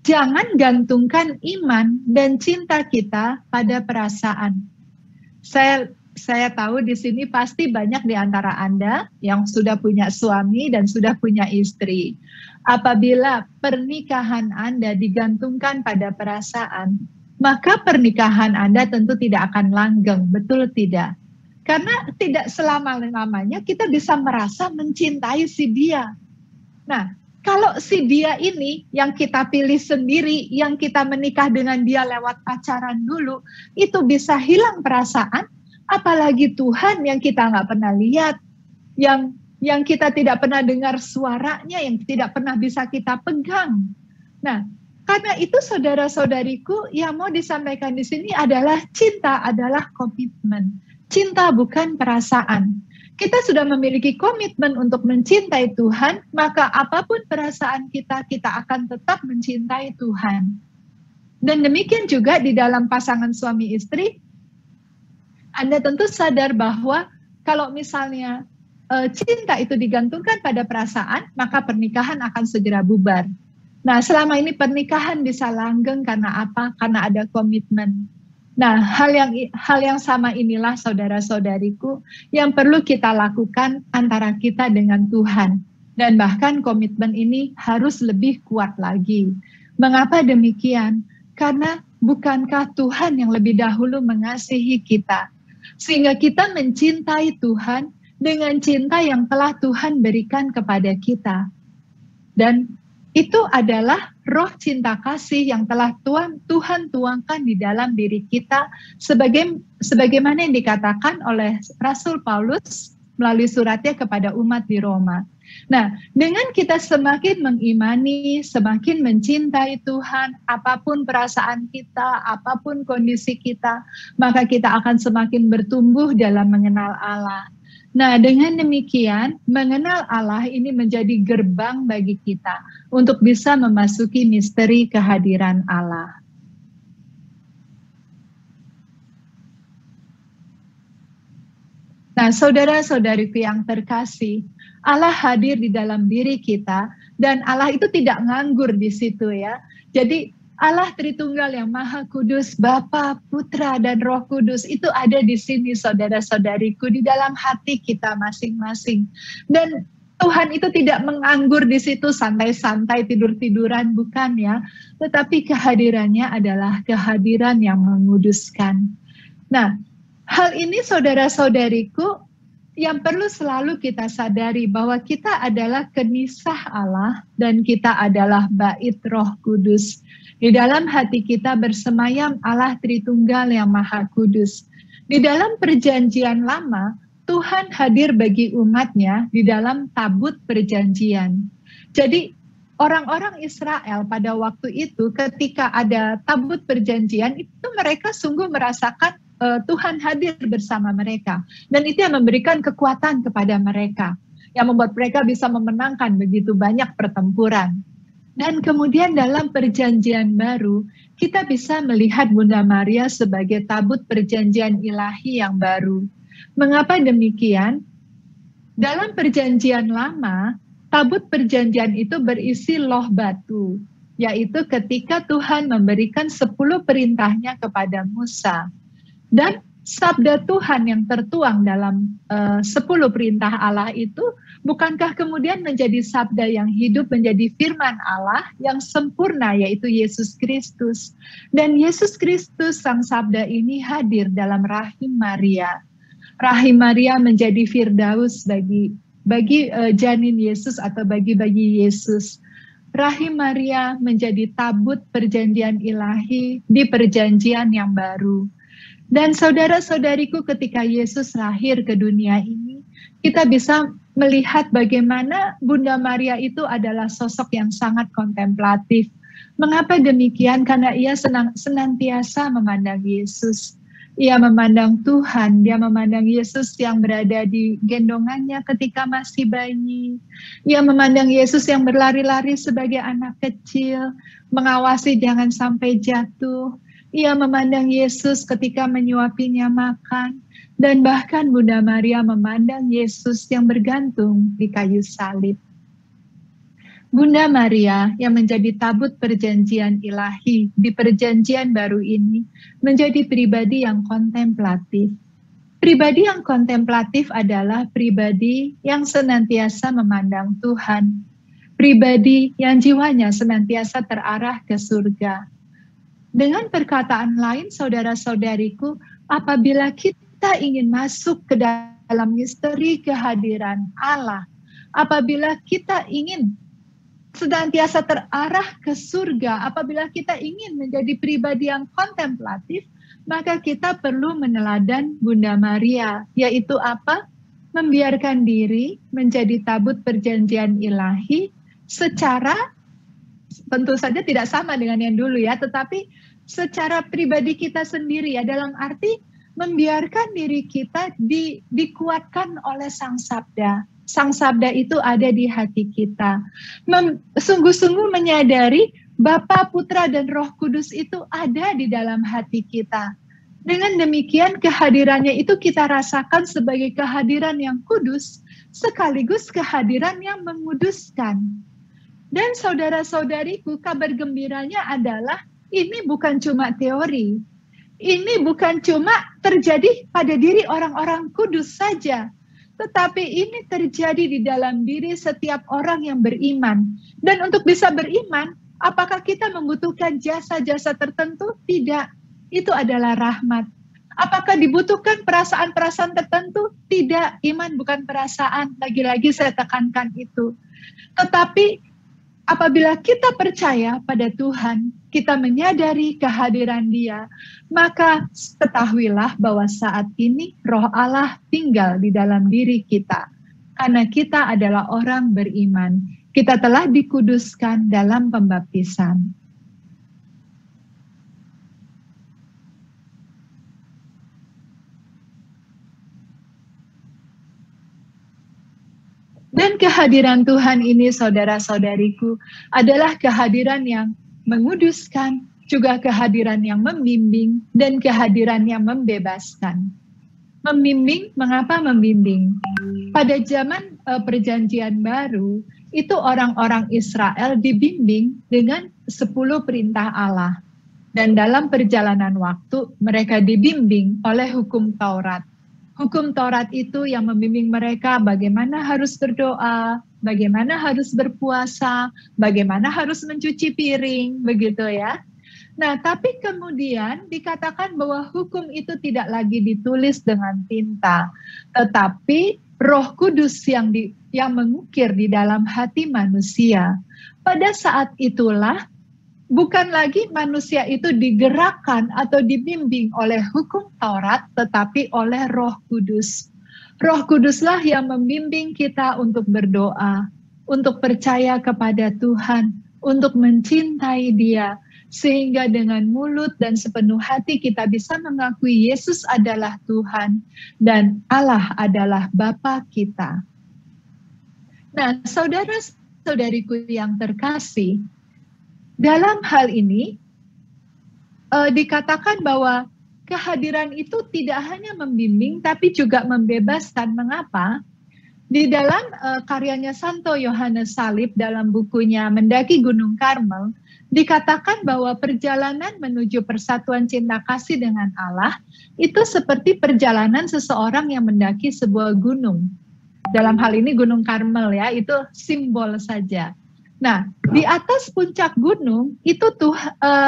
Jangan gantungkan iman dan cinta kita pada perasaan. Saya tahu di sini pasti banyak di antara Anda yang sudah punya suami dan sudah punya istri. Apabila pernikahan Anda digantungkan pada perasaan, maka pernikahan Anda tentu tidak akan langgeng, betul tidak? Karena tidak selama-lamanya kita bisa merasa mencintai si dia. Nah, kalau si dia ini yang kita pilih sendiri, yang kita menikah dengan dia lewat pacaran dulu, itu bisa hilang perasaan, apalagi Tuhan yang kita nggak pernah lihat, yang kita tidak pernah dengar suaranya, yang tidak pernah bisa kita pegang. Nah, karena itu saudara-saudariku, yang mau disampaikan di sini adalah cinta adalah komitmen. Cinta bukan perasaan. Kita sudah memiliki komitmen untuk mencintai Tuhan, maka apapun perasaan kita, kita akan tetap mencintai Tuhan. Dan demikian juga di dalam pasangan suami istri, Anda tentu sadar bahwa kalau misalnya cinta itu digantungkan pada perasaan, maka pernikahan akan segera bubar. Nah, selama ini pernikahan bisa langgeng karena apa? Karena ada komitmen. Nah, hal yang sama inilah saudara-saudariku yang perlu kita lakukan antara kita dengan Tuhan. Dan bahkan komitmen ini harus lebih kuat lagi. Mengapa demikian? Karena bukankah Tuhan yang lebih dahulu mengasihi kita? Sehingga kita mencintai Tuhan dengan cinta yang telah Tuhan berikan kepada kita. Dan itu adalah roh cinta kasih yang telah Tuhan tuangkan di dalam diri kita sebagaimana yang dikatakan oleh Rasul Paulus melalui suratnya kepada umat di Roma. Nah, dengan kita semakin mengimani, semakin mencintai Tuhan, apapun perasaan kita, apapun kondisi kita, maka kita akan semakin bertumbuh dalam mengenal Allah. Nah, dengan demikian, mengenal Allah ini menjadi gerbang bagi kita untuk bisa memasuki misteri kehadiran Allah. Nah, saudara-saudariku yang terkasih, Allah hadir di dalam diri kita, dan Allah itu tidak nganggur di situ ya. Jadi, Allah Tritunggal yang Maha Kudus, Bapa, Putra, dan Roh Kudus itu ada di sini saudara-saudariku di dalam hati kita masing-masing. Dan Tuhan itu tidak menganggur di situ santai-santai tidur-tiduran, bukan ya. Tetapi kehadirannya adalah kehadiran yang menguduskan. Nah, hal ini saudara-saudariku yang perlu selalu kita sadari bahwa kita adalah kenisah Allah dan kita adalah bait Roh Kudus. Di dalam hati kita bersemayam Allah Tritunggal yang Maha Kudus. Di dalam perjanjian lama, Tuhan hadir bagi umatnya di dalam tabut perjanjian. Jadi orang-orang Israel pada waktu itu ketika ada tabut perjanjian, itu mereka sungguh merasakan Tuhan hadir bersama mereka. Dan itu yang memberikan kekuatan kepada mereka. Yang membuat mereka bisa memenangkan begitu banyak pertempuran. Dan kemudian dalam perjanjian baru, kita bisa melihat Bunda Maria sebagai tabut perjanjian ilahi yang baru. Mengapa demikian? Dalam perjanjian lama, tabut perjanjian itu berisi loh batu, yaitu ketika Tuhan memberikan 10 perintahnya kepada Musa. Dan sabda Tuhan yang tertuang dalam 10 perintah Allah itu, bukankah kemudian menjadi sabda yang hidup, menjadi firman Allah yang sempurna, yaitu Yesus Kristus. Dan Yesus Kristus, sang sabda ini hadir dalam rahim Maria. Rahim Maria menjadi firdaus bagi janin Yesus atau bagi Yesus. rahim Maria menjadi tabut perjanjian ilahi di perjanjian yang baru. Dan saudara-saudariku, ketika Yesus lahir ke dunia ini, kita bisa melihat bagaimana Bunda Maria itu adalah sosok yang sangat kontemplatif. Mengapa demikian? Karena ia senantiasa memandang Yesus. Ia memandang Tuhan, dia memandang Yesus yang berada di gendongannya ketika masih bayi. Ia memandang Yesus yang berlari-lari sebagai anak kecil, mengawasi jangan sampai jatuh. Ia memandang Yesus ketika menyuapinya makan. Dan bahkan Bunda Maria memandang Yesus yang bergantung di kayu salib. Bunda Maria yang menjadi tabut perjanjian ilahi di perjanjian baru ini menjadi pribadi yang kontemplatif. Pribadi yang kontemplatif adalah pribadi yang senantiasa memandang Tuhan. Pribadi yang jiwanya senantiasa terarah ke surga. Dengan perkataan lain, saudara-saudariku, apabila kita ingin masuk ke dalam misteri kehadiran Allah, apabila kita ingin senantiasa terarah ke surga, apabila kita ingin menjadi pribadi yang kontemplatif, maka kita perlu meneladan Bunda Maria, yaitu apa? Membiarkan diri menjadi tabut perjanjian ilahi secara, tentu saja tidak sama dengan yang dulu ya, tetapi secara pribadi kita sendiri ya, dalam arti membiarkan diri kita dikuatkan oleh Sang Sabda. Sang Sabda itu ada di hati kita. Sungguh-sungguh menyadari Bapa, Putra, dan Roh Kudus itu ada di dalam hati kita. Dengan demikian kehadirannya itu kita rasakan sebagai kehadiran yang kudus, sekaligus kehadiran yang menguduskan. Dan saudara-saudariku, kabar gembiranya adalah ini bukan cuma teori. Ini bukan cuma terjadi pada diri orang-orang kudus saja. Tetapi ini terjadi di dalam diri setiap orang yang beriman. Dan untuk bisa beriman, apakah kita membutuhkan jasa-jasa tertentu? Tidak. Itu adalah rahmat. Apakah dibutuhkan perasaan-perasaan tertentu? Tidak. Iman bukan perasaan. Lagi-lagi saya tekankan itu. Tetapi apabila kita percaya pada Tuhan, kita menyadari kehadiran Dia, maka ketahuilah bahwa saat ini Roh Allah tinggal di dalam diri kita. Karena kita adalah orang beriman. Kita telah dikuduskan dalam pembaptisan. Dan kehadiran Tuhan ini, saudara-saudariku, adalah kehadiran yang menguduskan, juga kehadiran yang membimbing, dan kehadiran yang membebaskan. Membimbing, mengapa membimbing? Pada zaman perjanjian baru, itu orang-orang Israel dibimbing dengan 10 perintah Allah. Dan dalam perjalanan waktu, mereka dibimbing oleh hukum Taurat. Hukum Taurat itu yang membimbing mereka bagaimana harus berdoa, bagaimana harus berpuasa, bagaimana harus mencuci piring, begitu ya. Nah, tapi kemudian dikatakan bahwa hukum itu tidak lagi ditulis dengan tinta, tetapi Roh Kudus yang mengukir di dalam hati manusia. Pada saat itulah bukan lagi manusia itu digerakkan atau dibimbing oleh hukum Taurat, tetapi oleh Roh Kudus. Roh Kuduslah yang membimbing kita untuk berdoa, untuk percaya kepada Tuhan, untuk mencintai Dia, sehingga dengan mulut dan sepenuh hati kita bisa mengakui Yesus adalah Tuhan dan Allah adalah Bapa kita. Nah, saudara-saudariku yang terkasih, dalam hal ini dikatakan bahwa kehadiran itu tidak hanya membimbing tapi juga membebaskan. Mengapa? Di dalam karyanya Santo Yohanes Salib dalam bukunya Mendaki Gunung Karmel, dikatakan bahwa perjalanan menuju persatuan cinta kasih dengan Allah itu seperti perjalanan seseorang yang mendaki sebuah gunung. Dalam hal ini Gunung Karmel ya, itu simbol saja. Nah, di atas puncak gunung itu tuh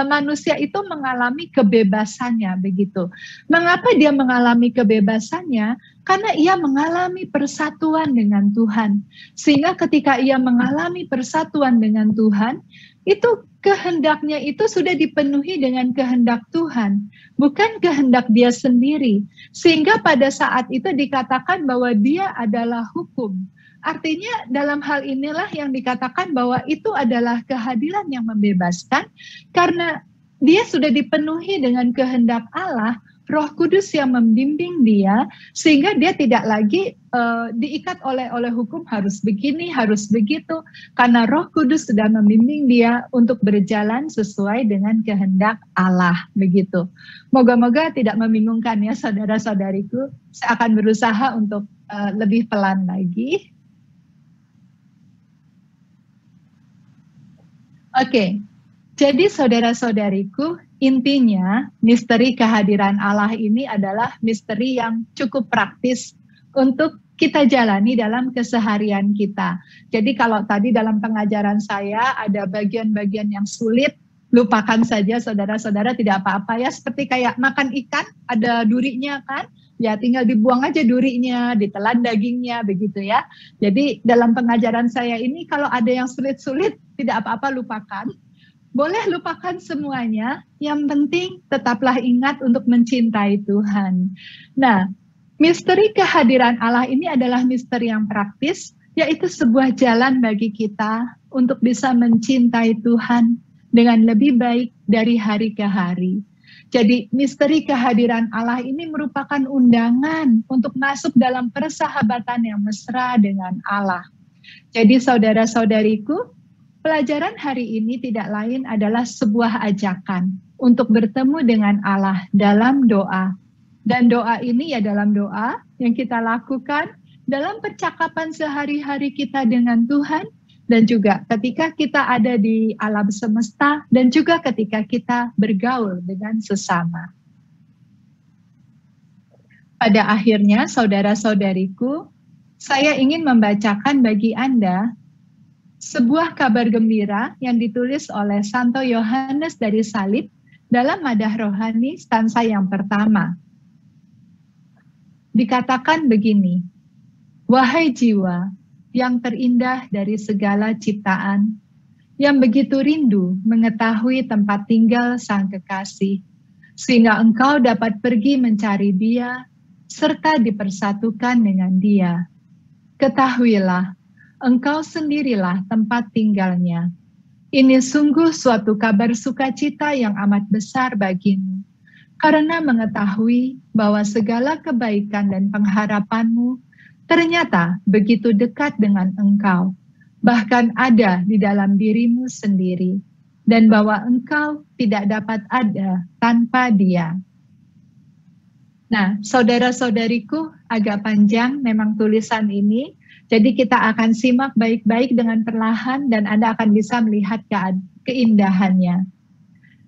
manusia itu mengalami kebebasannya begitu. Mengapa dia mengalami kebebasannya? Karena ia mengalami persatuan dengan Tuhan. Sehingga ketika ia mengalami persatuan dengan Tuhan, itu kehendaknya itu sudah dipenuhi dengan kehendak Tuhan, bukan kehendak dia sendiri. Sehingga pada saat itu dikatakan bahwa dia adalah hukum. Artinya dalam hal inilah yang dikatakan bahwa itu adalah kehadiran yang membebaskan karena dia sudah dipenuhi dengan kehendak Allah, Roh Kudus yang membimbing dia sehingga dia tidak lagi diikat oleh hukum harus begini, harus begitu karena Roh Kudus sudah membimbing dia untuk berjalan sesuai dengan kehendak Allah begitu. Moga-moga tidak membingungkan ya saudara-saudariku. Saya akan berusaha untuk lebih pelan lagi. Oke, jadi saudara-saudariku, intinya misteri kehadiran Allah ini adalah misteri yang cukup praktis untuk kita jalani dalam keseharian kita. Jadi kalau tadi dalam pengajaran saya ada bagian-bagian yang sulit, lupakan saja saudara-saudara, tidak apa-apa ya. Seperti kayak makan ikan, ada durinya kan? Ya tinggal dibuang aja durinya, ditelan dagingnya, begitu ya. Jadi dalam pengajaran saya ini kalau ada yang sulit-sulit, tidak apa-apa lupakan. Boleh lupakan semuanya, yang penting tetaplah ingat untuk mencintai Tuhan. Nah, misteri kehadiran Allah ini adalah misteri yang praktis, yaitu sebuah jalan bagi kita untuk bisa mencintai Tuhan dengan lebih baik dari hari ke hari. Jadi misteri kehadiran Allah ini merupakan undangan untuk masuk dalam persahabatan yang mesra dengan Allah. Jadi saudara-saudariku, pelajaran hari ini tidak lain adalah sebuah ajakan untuk bertemu dengan Allah dalam doa. Dan doa ini ya dalam doa yang kita lakukan dalam percakapan sehari-hari kita dengan Tuhan, dan juga ketika kita ada di alam semesta, dan juga ketika kita bergaul dengan sesama. Pada akhirnya, saudara-saudariku, saya ingin membacakan bagi Anda sebuah kabar gembira yang ditulis oleh Santo Yohanes dari Salib dalam Madah Rohani stansa yang pertama. Dikatakan begini, "Wahai jiwa yang terindah dari segala ciptaan, yang begitu rindu mengetahui tempat tinggal Sang Kekasih, sehingga engkau dapat pergi mencari Dia, serta dipersatukan dengan Dia. Ketahuilah, engkau sendirilah tempat tinggalnya. Ini sungguh suatu kabar sukacita yang amat besar bagimu, karena mengetahui bahwa segala kebaikan dan pengharapanmu ternyata begitu dekat dengan engkau, bahkan ada di dalam dirimu sendiri, dan bahwa engkau tidak dapat ada tanpa Dia." Nah, saudara-saudariku, agak panjang memang tulisan ini, jadi kita akan simak baik-baik dengan perlahan dan Anda akan bisa melihat keindahannya.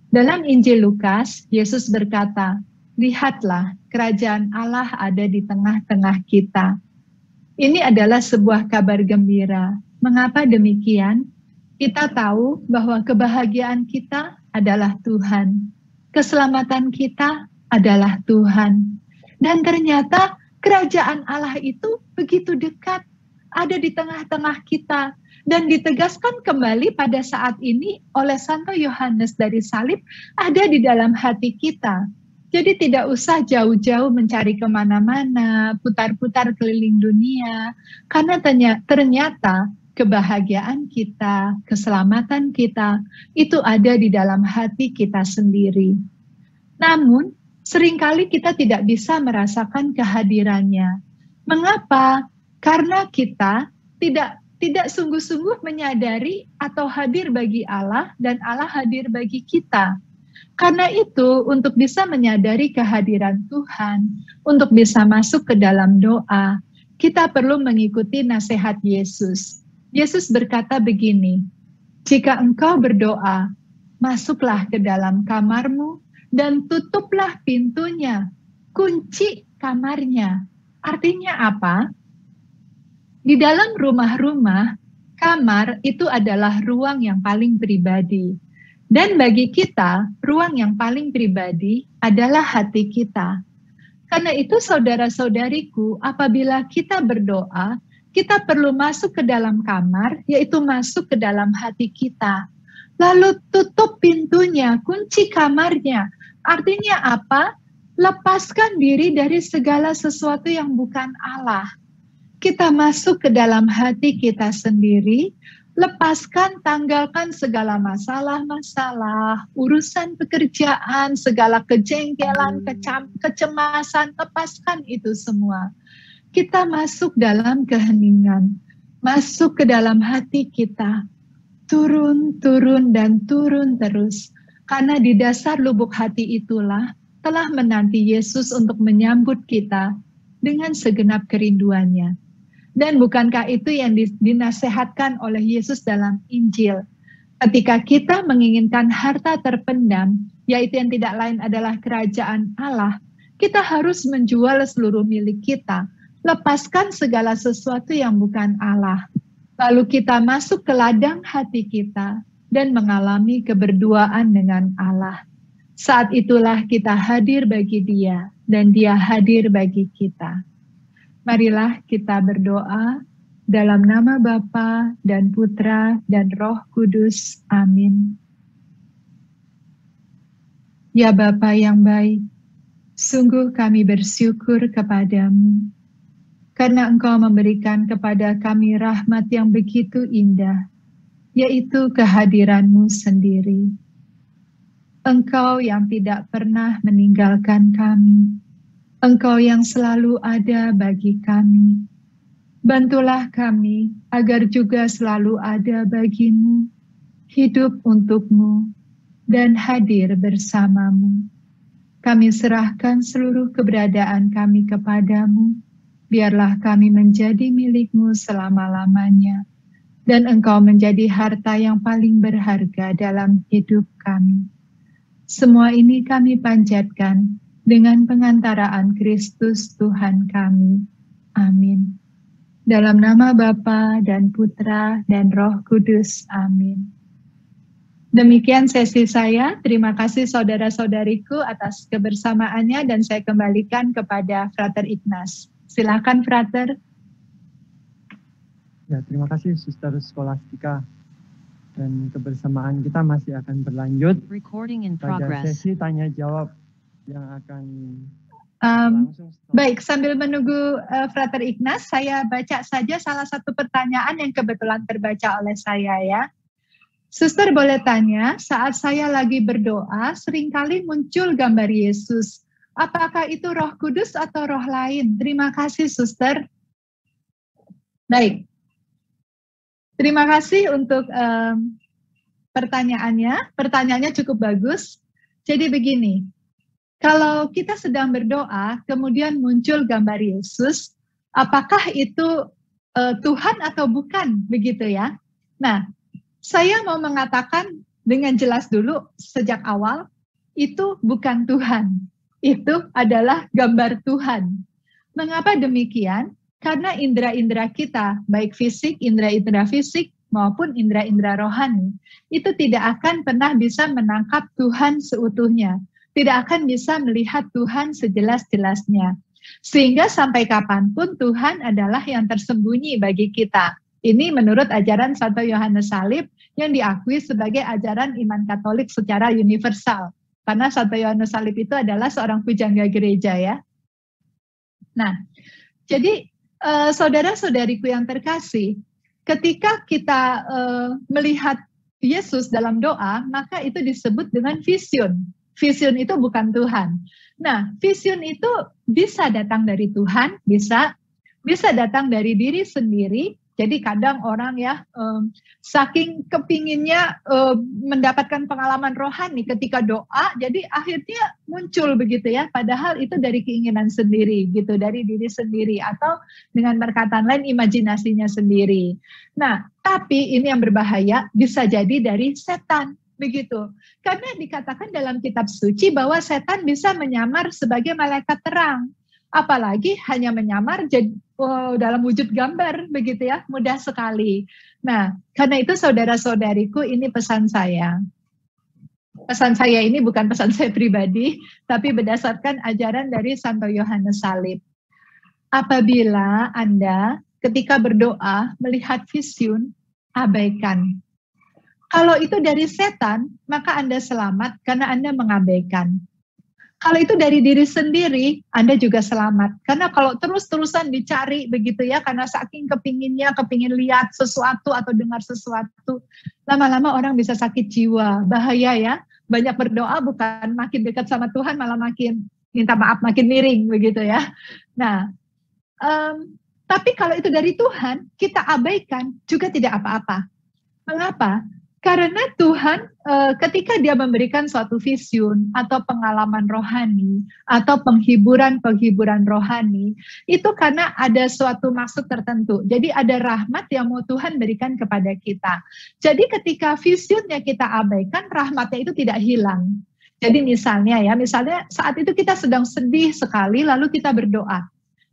Dalam Injil Lukas, Yesus berkata, "Lihatlah, kerajaan Allah ada di tengah-tengah kita." Ini adalah sebuah kabar gembira. Mengapa demikian? Kita tahu bahwa kebahagiaan kita adalah Tuhan. Keselamatan kita adalah Tuhan. Dan ternyata kerajaan Allah itu begitu dekat, ada di tengah-tengah kita. Dan ditegaskan kembali pada saat ini oleh Santo Yohanes dari Salib, ada di dalam hati kita. Jadi tidak usah jauh-jauh mencari kemana-mana, putar-putar keliling dunia. Karena ternyata kebahagiaan kita, keselamatan kita, itu ada di dalam hati kita sendiri. Namun, seringkali kita tidak bisa merasakan kehadirannya. Mengapa? Karena kita tidak sungguh-sungguh menyadari atau hadir bagi Allah dan Allah hadir bagi kita. Karena itu, untuk bisa menyadari kehadiran Tuhan, untuk bisa masuk ke dalam doa, kita perlu mengikuti nasihat Yesus. Yesus berkata begini, "Jika engkau berdoa, masuklah ke dalam kamarmu dan tutuplah pintunya, kunci kamarnya." Artinya apa? Di dalam rumah-rumah, Kamar itu adalah ruang yang paling pribadi. Dan bagi kita, ruang yang paling pribadi adalah hati kita. Karena itu saudara-saudariku, apabila kita berdoa, kita perlu masuk ke dalam kamar, yaitu masuk ke dalam hati kita. Lalu tutup pintunya, kunci kamarnya. Artinya apa? Lepaskan diri dari segala sesuatu yang bukan Allah. Kita masuk ke dalam hati kita sendiri, lepaskan, tanggalkan segala masalah-masalah, urusan pekerjaan, segala kejengkelan, kecemasan, lepaskan itu semua. Kita masuk dalam keheningan, masuk ke dalam hati kita, turun, turun, dan turun terus. Karena di dasar lubuk hati itulah telah menanti Yesus untuk menyambut kita dengan segenap kerinduannya. Dan bukankah itu yang dinasihatkan oleh Yesus dalam Injil? Ketika kita menginginkan harta terpendam, yaitu yang tidak lain adalah kerajaan Allah, kita harus menjual seluruh milik kita, lepaskan segala sesuatu yang bukan Allah. Lalu kita masuk ke ladang hati kita dan mengalami keberduaan dengan Allah. Saat itulah kita hadir bagi Dia dan Dia hadir bagi kita. Marilah kita berdoa dalam nama Bapa dan Putra dan Roh Kudus. Amin. Ya Bapa yang baik, sungguh kami bersyukur kepadamu, karena Engkau memberikan kepada kami rahmat yang begitu indah, yaitu kehadiran-Mu sendiri. Engkau yang tidak pernah meninggalkan kami, Engkau yang selalu ada bagi kami. Bantulah kami agar juga selalu ada bagimu, hidup untukmu, dan hadir bersamamu. Kami serahkan seluruh keberadaan kami kepadamu, biarlah kami menjadi milikmu selama-lamanya, dan Engkau menjadi harta yang paling berharga dalam hidup kami. Semua ini kami panjatkan dengan pengantaraan Kristus Tuhan kami. Amin. Dalam nama Bapa dan Putra dan Roh Kudus. Amin. Demikian sesi saya. Terima kasih saudara-saudariku atas kebersamaannya dan saya kembalikan kepada Frater Ignaz. Silakan Frater. Ya, terima kasih Suster Scholastica. Dan kebersamaan kita masih akan berlanjut pada sesi tanya jawab yang akan langsung. Baik, sambil menunggu Frater Ignaz, saya baca saja salah satu pertanyaan yang kebetulan terbaca oleh saya ya. Suster boleh tanya, saat saya lagi berdoa, seringkali muncul gambar Yesus. Apakah itu Roh Kudus atau roh lain? Terima kasih Suster. Baik, terima kasih untuk pertanyaannya. Pertanyaannya cukup bagus. Jadi begini, kalau kita sedang berdoa, kemudian muncul gambar Yesus, apakah itu Tuhan atau bukan, begitu ya? Nah, saya mau mengatakan dengan jelas dulu sejak awal, itu bukan Tuhan. Itu adalah gambar Tuhan. Mengapa demikian? Karena indera-indera kita, baik fisik, indera-indera fisik, maupun indera-indera rohani, itu tidak akan pernah bisa menangkap Tuhan seutuhnya. Tidak akan bisa melihat Tuhan sejelas-jelasnya. Sehingga sampai kapanpun Tuhan adalah yang tersembunyi bagi kita. Ini menurut ajaran Santo Yohanes Salib yang diakui sebagai ajaran iman Katolik secara universal. Karena Santo Yohanes Salib itu adalah seorang pujangga gereja ya. Nah, jadi saudara-saudariku yang terkasih, ketika kita melihat Yesus dalam doa, maka itu disebut dengan vision. Vision itu bukan Tuhan. Nah, vision itu bisa datang dari Tuhan, bisa datang dari diri sendiri. Jadi kadang orang ya saking kepinginnya mendapatkan pengalaman rohani ketika doa, jadi akhirnya muncul begitu ya. Padahal itu dari keinginan sendiri gitu, dari diri sendiri atau dengan perkataan lain imajinasinya sendiri. Nah, tapi ini yang berbahaya, bisa jadi dari setan. Begitu. Karena dikatakan dalam kitab suci bahwa setan bisa menyamar sebagai malaikat terang. Apalagi hanya menyamar dalam wujud gambar begitu ya, mudah sekali. Nah, karena itu saudara-saudariku, ini pesan saya. Pesan saya ini bukan pesan saya pribadi, tapi berdasarkan ajaran dari Santo Yohanes Salib. Apabila Anda ketika berdoa melihat vision, abaikan. Kalau itu dari setan, maka Anda selamat karena Anda mengabaikan. Kalau itu dari diri sendiri, Anda juga selamat. Karena kalau terus-terusan dicari begitu ya, karena saking kepingin lihat sesuatu atau dengar sesuatu, lama-lama orang bisa sakit jiwa. Bahaya ya, banyak berdoa bukan makin dekat sama Tuhan, malah makin minta maaf, makin miring begitu ya. Nah, tapi kalau itu dari Tuhan, kita abaikan juga tidak apa-apa. Mengapa? Karena Tuhan ketika dia memberikan suatu vision atau pengalaman rohani atau penghiburan rohani, itu karena ada suatu maksud tertentu. Jadi ada rahmat yang mau Tuhan berikan kepada kita. Jadi ketika visionnya kita abaikan, rahmatnya itu tidak hilang. Jadi misalnya saat itu kita sedang sedih sekali, lalu kita berdoa.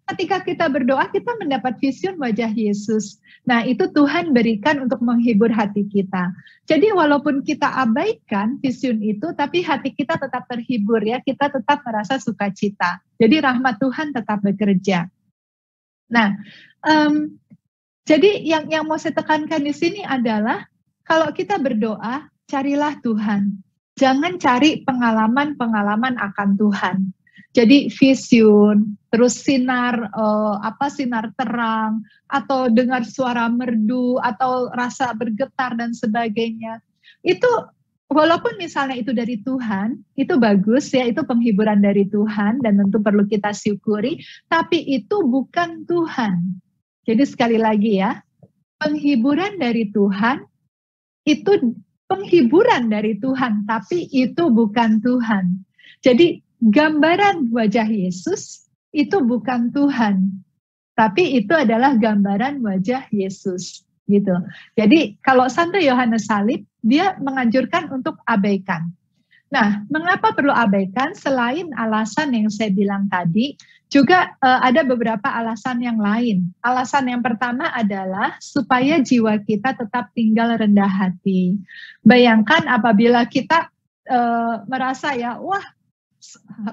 Ketika kita berdoa, kita mendapat vision wajah Yesus. Nah, itu Tuhan berikan untuk menghibur hati kita. Jadi walaupun kita abaikan vision itu, tapi hati kita tetap terhibur ya, kita tetap merasa sukacita. Jadi rahmat Tuhan tetap bekerja. Nah, jadi yang mau saya tekankan di sini adalah, kalau kita berdoa, carilah Tuhan. Jangan cari pengalaman-pengalaman akan Tuhan. Jadi vision, terus sinar terang, atau dengar suara merdu, atau rasa bergetar dan sebagainya. Itu walaupun misalnya itu dari Tuhan, itu bagus ya, itu penghiburan dari Tuhan dan tentu perlu kita syukuri, tapi itu bukan Tuhan. Jadi sekali lagi ya, penghiburan dari Tuhan itu penghiburan dari Tuhan, tapi itu bukan Tuhan. Jadi gambaran wajah Yesus itu bukan Tuhan, tapi itu adalah gambaran wajah Yesus, gitu. Jadi kalau Santo Yohanes Salib, dia menganjurkan untuk abaikan. Nah, mengapa perlu abaikan? Selain alasan yang saya bilang tadi, juga ada beberapa alasan yang lain. Alasan yang pertama adalah supaya jiwa kita tetap tinggal rendah hati. Bayangkan apabila kita merasa ya, wah,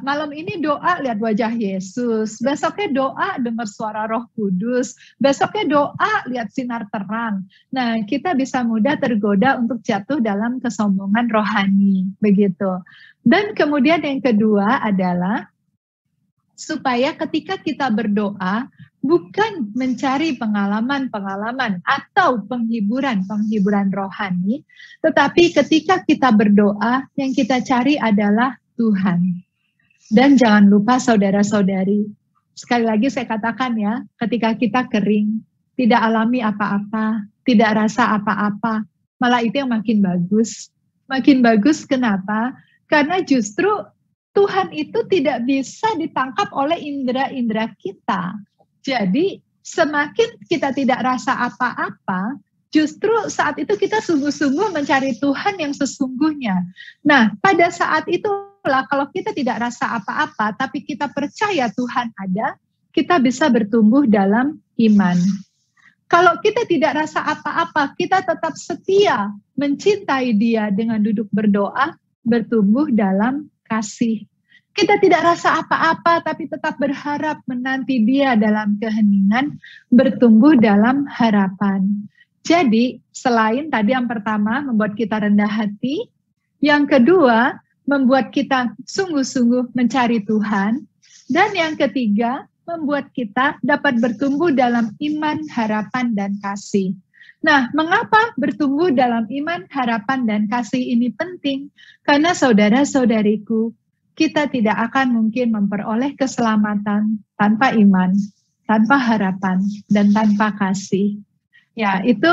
malam ini doa lihat wajah Yesus, besoknya doa dengar suara Roh Kudus, besoknya doa lihat sinar terang. Nah, kita bisa mudah tergoda untuk jatuh dalam kesombongan rohani, begitu. Dan kemudian yang kedua adalah supaya ketika kita berdoa bukan mencari pengalaman-pengalaman atau penghiburan rohani, tetapi ketika kita berdoa yang kita cari adalah Tuhan. Dan jangan lupa saudara-saudari, sekali lagi saya katakan ya, ketika kita kering, tidak alami apa-apa, tidak rasa apa-apa, malah itu yang makin bagus. Makin bagus kenapa? Karena justru Tuhan itu tidak bisa ditangkap oleh indera-indera kita. Jadi semakin kita tidak rasa apa-apa, justru saat itu kita sungguh-sungguh mencari Tuhan yang sesungguhnya. Nah, pada saat itulah kalau kita tidak rasa apa-apa, tapi kita percaya Tuhan ada, kita bisa bertumbuh dalam iman. Kalau kita tidak rasa apa-apa, kita tetap setia mencintai Dia dengan duduk berdoa, bertumbuh dalam kasih. Kita tidak rasa apa-apa, tapi tetap berharap menanti Dia dalam keheningan, bertumbuh dalam harapan. Jadi, selain tadi yang pertama membuat kita rendah hati, yang kedua membuat kita sungguh-sungguh mencari Tuhan, dan yang ketiga membuat kita dapat bertumbuh dalam iman, harapan, dan kasih. Nah, mengapa bertumbuh dalam iman, harapan, dan kasih ini penting? Karena saudara-saudariku, kita tidak akan mungkin memperoleh keselamatan tanpa iman, tanpa harapan, dan tanpa kasih. Ya, itu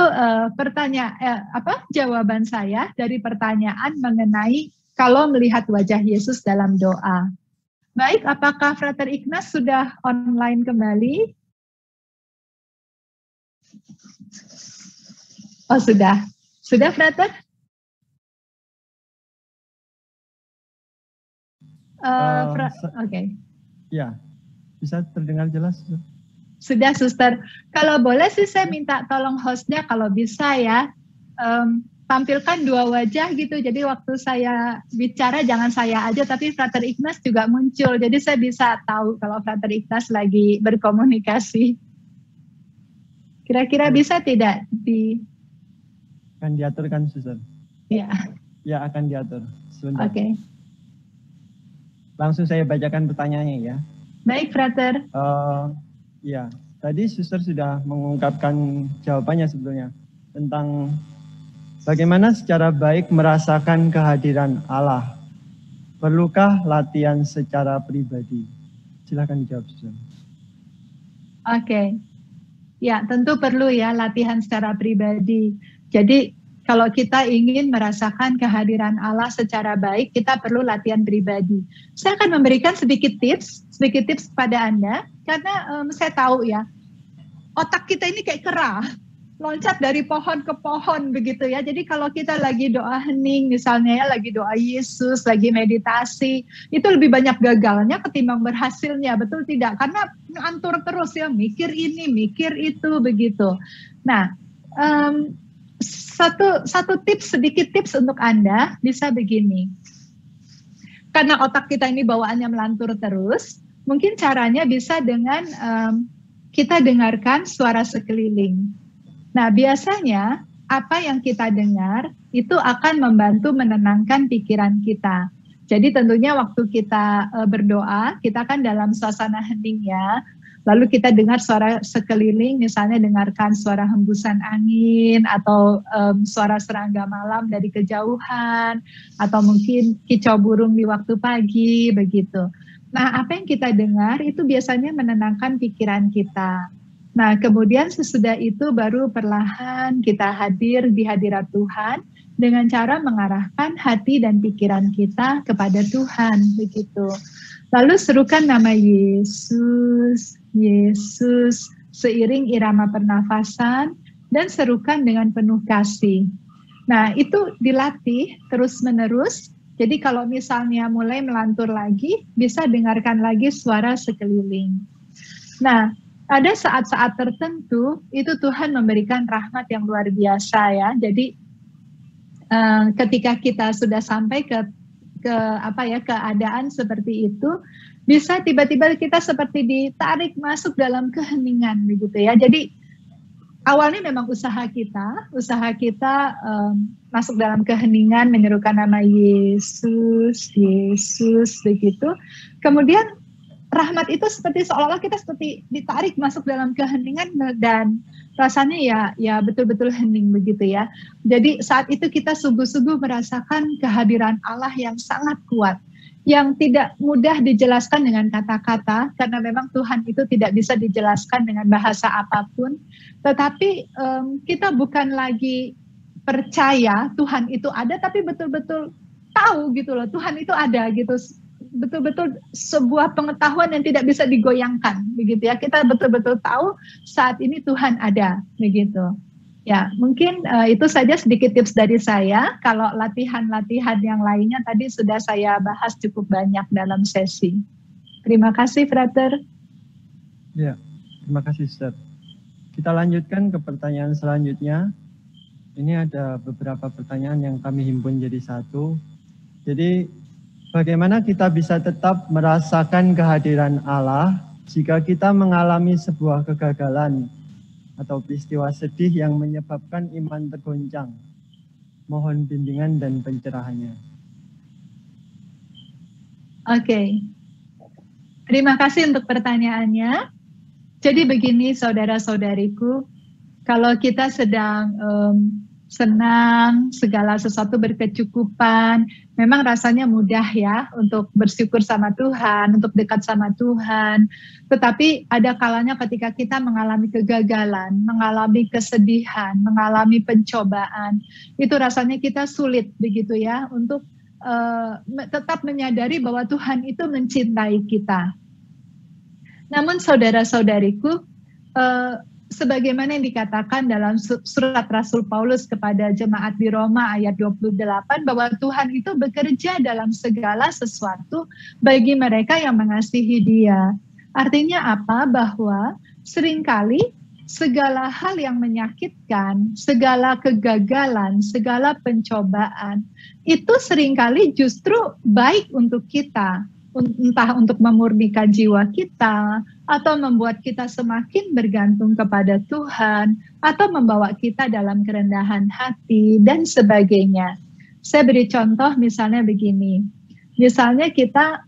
jawaban saya dari pertanyaan mengenai kalau melihat wajah Yesus dalam doa. Baik, apakah Frater Ignaz sudah online kembali? Oh, sudah. Sudah, Frater? Oke. Ya, bisa terdengar jelas? Sudah, Suster. Kalau boleh sih saya minta tolong hostnya kalau bisa ya, tampilkan dua wajah gitu. Jadi waktu saya bicara jangan saya aja, tapi Frater Ignaz juga muncul. Jadi saya bisa tahu kalau Frater Ignaz lagi berkomunikasi. Kira-kira bisa tidak akan diatur kan, Suster? Ya. Ya, akan diatur. Sebentar. Oke. Langsung saya bacakan pertanyaannya ya. Baik, Frater. Ya, tadi Suster sudah mengungkapkan jawabannya sebetulnya tentang bagaimana secara baik merasakan kehadiran Allah. Perlukah latihan secara pribadi? Silakan dijawab, Suster. Oke. Ya, tentu perlu ya latihan secara pribadi. Jadi kalau kita ingin merasakan kehadiran Allah secara baik, kita perlu latihan pribadi. Saya akan memberikan sedikit tips pada Anda, karena saya tahu ya, otak kita ini kayak kera, loncat dari pohon ke pohon begitu ya. Jadi kalau kita lagi doa hening misalnya ya, lagi doa Yesus, lagi meditasi, itu lebih banyak gagalnya ketimbang berhasilnya, betul tidak? Karena ngantur terus ya, mikir ini, mikir itu begitu. Nah, sedikit tips untuk Anda bisa begini. Karena otak kita ini bawaannya melantur terus, mungkin caranya bisa dengan kita dengarkan suara sekeliling. Nah, biasanya apa yang kita dengar itu akan membantu menenangkan pikiran kita. Jadi tentunya waktu kita berdoa, kita kan dalam suasana hening ya. Lalu kita dengar suara sekeliling, misalnya dengarkan suara hembusan angin atau suara serangga malam dari kejauhan, atau mungkin kicau burung di waktu pagi, begitu. Nah, apa yang kita dengar itu biasanya menenangkan pikiran kita. Nah, kemudian sesudah itu baru perlahan kita hadir di hadirat Tuhan dengan cara mengarahkan hati dan pikiran kita kepada Tuhan, begitu. Lalu serukan nama Yesus, Yesus, seiring irama pernafasan, dan serukan dengan penuh kasih. Nah, itu dilatih terus-menerus. Jadi kalau misalnya mulai melantur lagi, bisa dengarkan lagi suara sekeliling. Nah, ada saat-saat tertentu, itu Tuhan memberikan rahmat yang luar biasa ya. Jadi, ketika kita sudah sampai ke keadaan seperti itu, bisa tiba-tiba kita seperti ditarik masuk dalam keheningan begitu ya. Jadi awalnya memang usaha kita masuk dalam keheningan, menyerukan nama Yesus, Yesus begitu. Kemudian rahmat itu seperti seolah-olah kita seperti ditarik masuk dalam keheningan dan rasanya ya betul-betul hening begitu ya. Jadi saat itu kita sungguh-sungguh merasakan kehadiran Allah yang sangat kuat, yang tidak mudah dijelaskan dengan kata-kata, karena memang Tuhan itu tidak bisa dijelaskan dengan bahasa apapun. Tetapi kita bukan lagi percaya Tuhan itu ada, tapi betul-betul tahu gitu loh, Tuhan itu ada gitu. Betul-betul sebuah pengetahuan yang tidak bisa digoyangkan begitu ya. Kita betul-betul tahu saat ini Tuhan ada begitu. Ya, mungkin itu saja sedikit tips dari saya. Kalau latihan-latihan yang lainnya tadi sudah saya bahas cukup banyak dalam sesi. Terima kasih, Frater. Ya, terima kasih, Sister. Kita lanjutkan ke pertanyaan selanjutnya. Ini ada beberapa pertanyaan yang kami himpun jadi satu. Jadi, bagaimana kita bisa tetap merasakan kehadiran Allah jika kita mengalami sebuah kegagalan atau peristiwa sedih yang menyebabkan iman tergoncang? Mohon bimbingan dan pencerahannya. Oke. Terima kasih untuk pertanyaannya. Jadi begini saudara-saudariku, kalau kita sedang senang, segala sesuatu berkecukupan, memang rasanya mudah ya untuk bersyukur sama Tuhan, untuk dekat sama Tuhan. Tetapi ada kalanya ketika kita mengalami kegagalan, mengalami kesedihan, mengalami pencobaan, itu rasanya kita sulit begitu ya untuk tetap menyadari bahwa Tuhan itu mencintai kita. Namun saudara-saudariku, sebagaimana yang dikatakan dalam surat Rasul Paulus kepada jemaat di Roma ayat 28, bahwa Tuhan itu bekerja dalam segala sesuatu bagi mereka yang mengasihi Dia. Artinya apa? Bahwa seringkali segala hal yang menyakitkan, segala kegagalan, segala pencobaan, itu seringkali justru baik untuk kita. Entah untuk memurnikan jiwa kita, atau membuat kita semakin bergantung kepada Tuhan, atau membawa kita dalam kerendahan hati, dan sebagainya. Saya beri contoh misalnya begini. Misalnya kita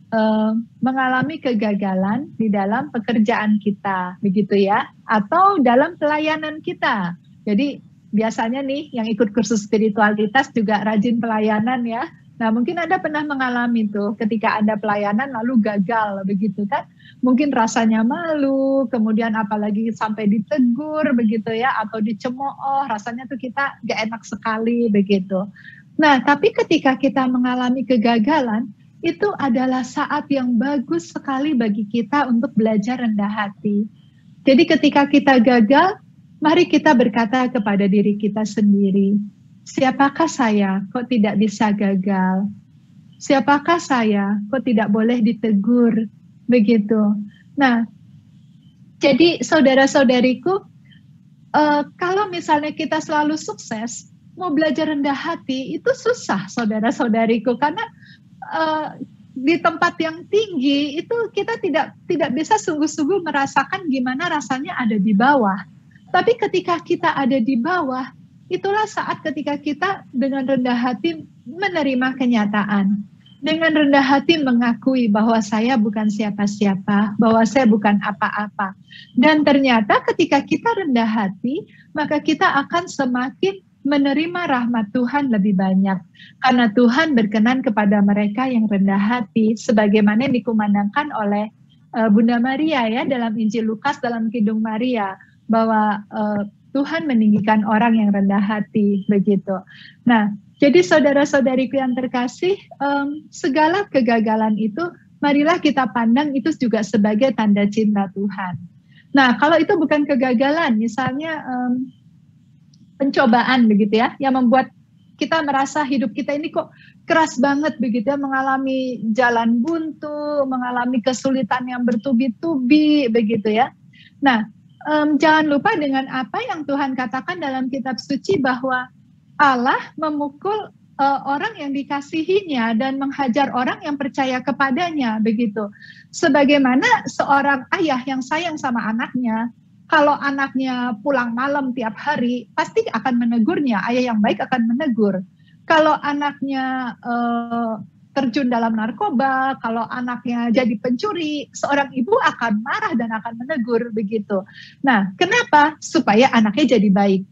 mengalami kegagalan di dalam pekerjaan kita, begitu ya, atau dalam pelayanan kita. Jadi biasanya nih yang ikut kursus spiritualitas juga rajin pelayanan ya. Nah mungkin Anda pernah mengalami tuh ketika Anda pelayanan lalu gagal begitu kan. Mungkin rasanya malu, kemudian apalagi sampai ditegur begitu ya, atau dicemooh, rasanya tuh kita gak enak sekali begitu. Nah tapi ketika kita mengalami kegagalan, itu adalah saat yang bagus sekali bagi kita untuk belajar rendah hati. Jadi ketika kita gagal, mari kita berkata kepada diri kita sendiri, siapakah saya kok tidak bisa gagal? Siapakah saya kok tidak boleh ditegur? Begitu. Nah, jadi saudara-saudariku, kalau misalnya kita selalu sukses, mau belajar rendah hati itu susah saudara-saudariku, karena di tempat yang tinggi itu kita tidak bisa sungguh-sungguh merasakan gimana rasanya ada di bawah. Tapi ketika kita ada di bawah, itulah saat ketika kita dengan rendah hati menerima kenyataan. Dengan rendah hati mengakui bahwa saya bukan siapa-siapa, bahwa saya bukan apa-apa. Dan ternyata ketika kita rendah hati, maka kita akan semakin menerima rahmat Tuhan lebih banyak. Karena Tuhan berkenan kepada mereka yang rendah hati, sebagaimana yang dikumandangkan oleh Bunda Maria ya dalam Injil Lukas, dalam Kidung Maria, bahwa Tuhan meninggikan orang yang rendah hati, begitu. Nah, jadi saudara-saudariku yang terkasih, segala kegagalan itu, marilah kita pandang itu juga sebagai tanda cinta Tuhan. Nah, kalau itu bukan kegagalan, misalnya pencobaan begitu ya, yang membuat kita merasa hidup kita ini kok keras banget begitu ya, mengalami jalan buntu, mengalami kesulitan yang bertubi-tubi begitu ya. Nah, jangan lupa dengan apa yang Tuhan katakan dalam kitab suci, bahwa Allah memukul orang yang dikasihinya dan menghajar orang yang percaya kepadanya begitu. Sebagaimana seorang ayah yang sayang sama anaknya, kalau anaknya pulang malam tiap hari, pasti akan menegurnya. Ayah yang baik akan menegur. Kalau anaknya terjun dalam narkoba, kalau anaknya jadi pencuri, seorang ibu akan marah dan akan menegur begitu. Nah, kenapa? Supaya anaknya jadi baik.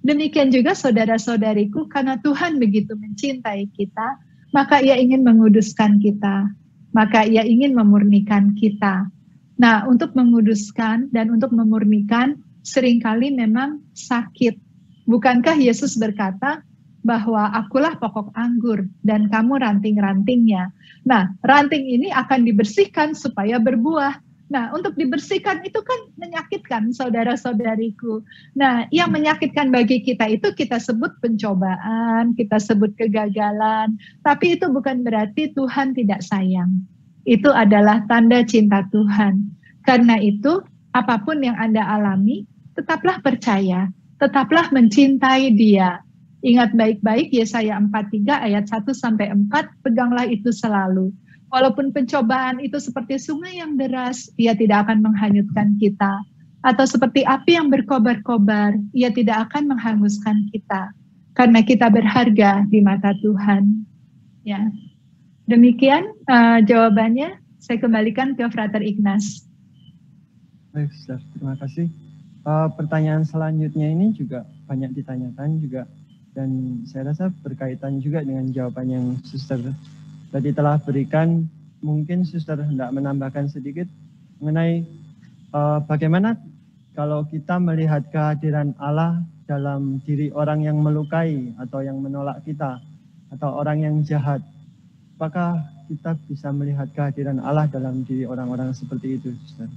Demikian juga saudara-saudariku, karena Tuhan begitu mencintai kita, maka Ia ingin menguduskan kita, maka Ia ingin memurnikan kita. Nah, untuk menguduskan dan untuk memurnikan seringkali memang sakit. Bukankah Yesus berkata bahwa akulah pokok anggur dan kamu ranting-rantingnya. Nah, ranting ini akan dibersihkan supaya berbuah. Nah, untuk dibersihkan itu kan menyakitkan saudara-saudariku. Nah, yang menyakitkan bagi kita itu kita sebut pencobaan, kita sebut kegagalan. Tapi itu bukan berarti Tuhan tidak sayang. Itu adalah tanda cinta Tuhan. Karena itu, apapun yang Anda alami, tetaplah percaya, tetaplah mencintai Dia. Ingat baik-baik Yesaya 43 ayat 1-4, peganglah itu selalu. Walaupun pencobaan itu seperti sungai yang deras, Ia tidak akan menghanyutkan kita. Atau seperti api yang berkobar-kobar, Ia tidak akan menghanguskan kita. Karena kita berharga di mata Tuhan. Ya. Demikian jawabannya. Saya kembalikan ke Frater Ignas. Baik, Sister. Terima kasih. Pertanyaan selanjutnya ini juga banyak ditanyakan juga. Dan saya rasa berkaitan juga dengan jawaban yang Sister tadi telah berikan. Mungkin Sister hendak menambahkan sedikit mengenai bagaimana kalau kita melihat kehadiran Allah dalam diri orang yang melukai atau yang menolak kita atau orang yang jahat. Apakah kita bisa melihat kehadiran Allah dalam diri orang-orang seperti itu, Sister?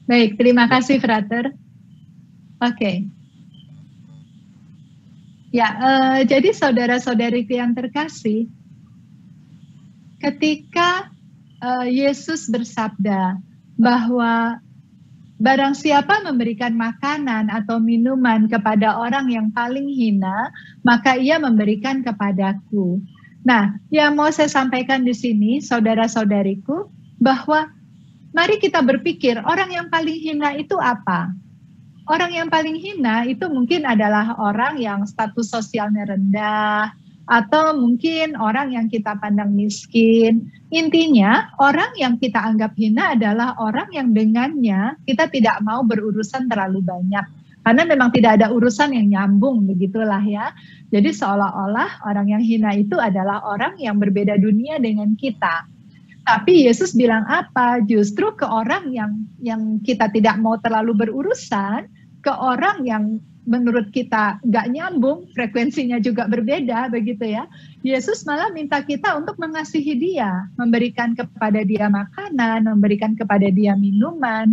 Baik, terima kasih, Frater. Oke. Ya, jadi saudara-saudariku yang terkasih, ketika Yesus bersabda bahwa barang siapa memberikan makanan atau minuman kepada orang yang paling hina, maka ia memberikan kepadaku. Nah, yang mau saya sampaikan di sini, saudara-saudariku, bahwa mari kita berpikir orang yang paling hina itu apa? Orang yang paling hina itu mungkin adalah orang yang status sosialnya rendah, atau mungkin orang yang kita pandang miskin. Intinya, orang yang kita anggap hina adalah orang yang dengannya kita tidak mau berurusan terlalu banyak. Karena memang tidak ada urusan yang nyambung, begitulah ya. Jadi seolah-olah orang yang hina itu adalah orang yang berbeda dunia dengan kita. Tapi Yesus bilang apa? Justru ke orang yang kita tidak mau terlalu berurusan, ke orang yang menurut kita nggak nyambung, frekuensinya juga berbeda, begitu ya. Yesus malah minta kita untuk mengasihi dia, memberikan kepada dia makanan, memberikan kepada dia minuman.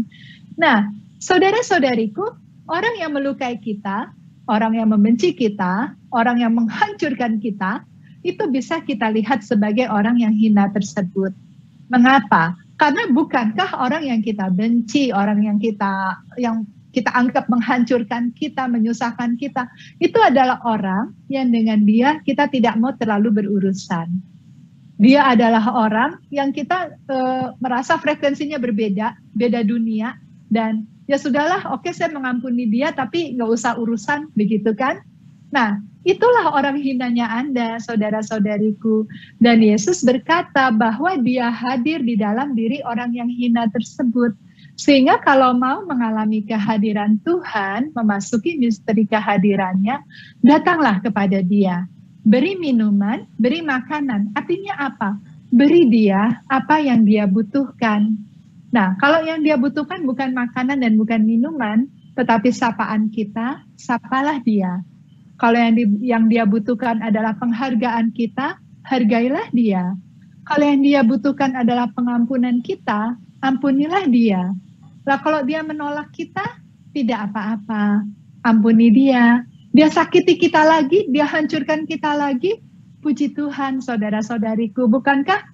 Nah, saudara-saudariku, orang yang melukai kita, orang yang membenci kita, orang yang menghancurkan kita, itu bisa kita lihat sebagai orang yang hina tersebut. Mengapa? Karena bukankah orang yang kita benci, orang yang kita anggap menghancurkan kita, menyusahkan kita, itu adalah orang yang dengan dia kita tidak mau terlalu berurusan. Dia adalah orang yang kita merasa frekuensinya berbeda, beda dunia, dan ya sudahlah, oke saya mengampuni dia, tapi nggak usah urusan, begitu kan? Nah, itulah orang hinanya Anda, saudara-saudariku. Dan Yesus berkata bahwa dia hadir di dalam diri orang yang hina tersebut. Sehingga kalau mau mengalami kehadiran Tuhan, memasuki misteri kehadirannya, datanglah kepada dia. Beri minuman, beri makanan. Artinya apa? Beri dia apa yang dia butuhkan. Nah, kalau yang dia butuhkan bukan makanan dan bukan minuman, tetapi sapaan kita, sapalah dia. Kalau yang dia butuhkan adalah penghargaan kita, hargailah dia. Kalau yang dia butuhkan adalah pengampunan kita, ampunilah dia. Lah kalau dia menolak kita, tidak apa-apa. Ampuni dia. Dia sakiti kita lagi, dia hancurkan kita lagi. Puji Tuhan, saudara-saudariku. Bukankah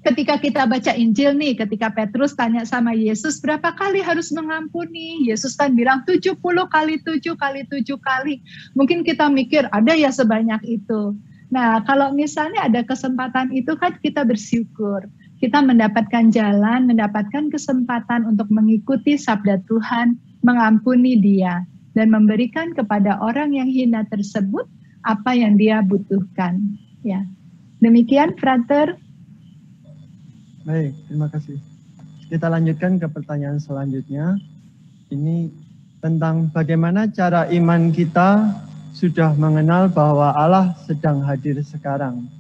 ketika kita baca Injil nih, ketika Petrus tanya sama Yesus, berapa kali harus mengampuni? Yesus kan bilang 70 kali 7 kali 7 kali. Mungkin kita mikir, ada ya sebanyak itu. Nah, kalau misalnya ada kesempatan itu kan kita bersyukur. Kita mendapatkan jalan, mendapatkan kesempatan untuk mengikuti sabda Tuhan, mengampuni dia, dan memberikan kepada orang yang hina tersebut apa yang dia butuhkan. Ya, demikian, Frater. Baik, terima kasih. Kita lanjutkan ke pertanyaan selanjutnya. Ini tentang bagaimana cara iman kita sudah mengenal bahwa Allah sedang hadir sekarang.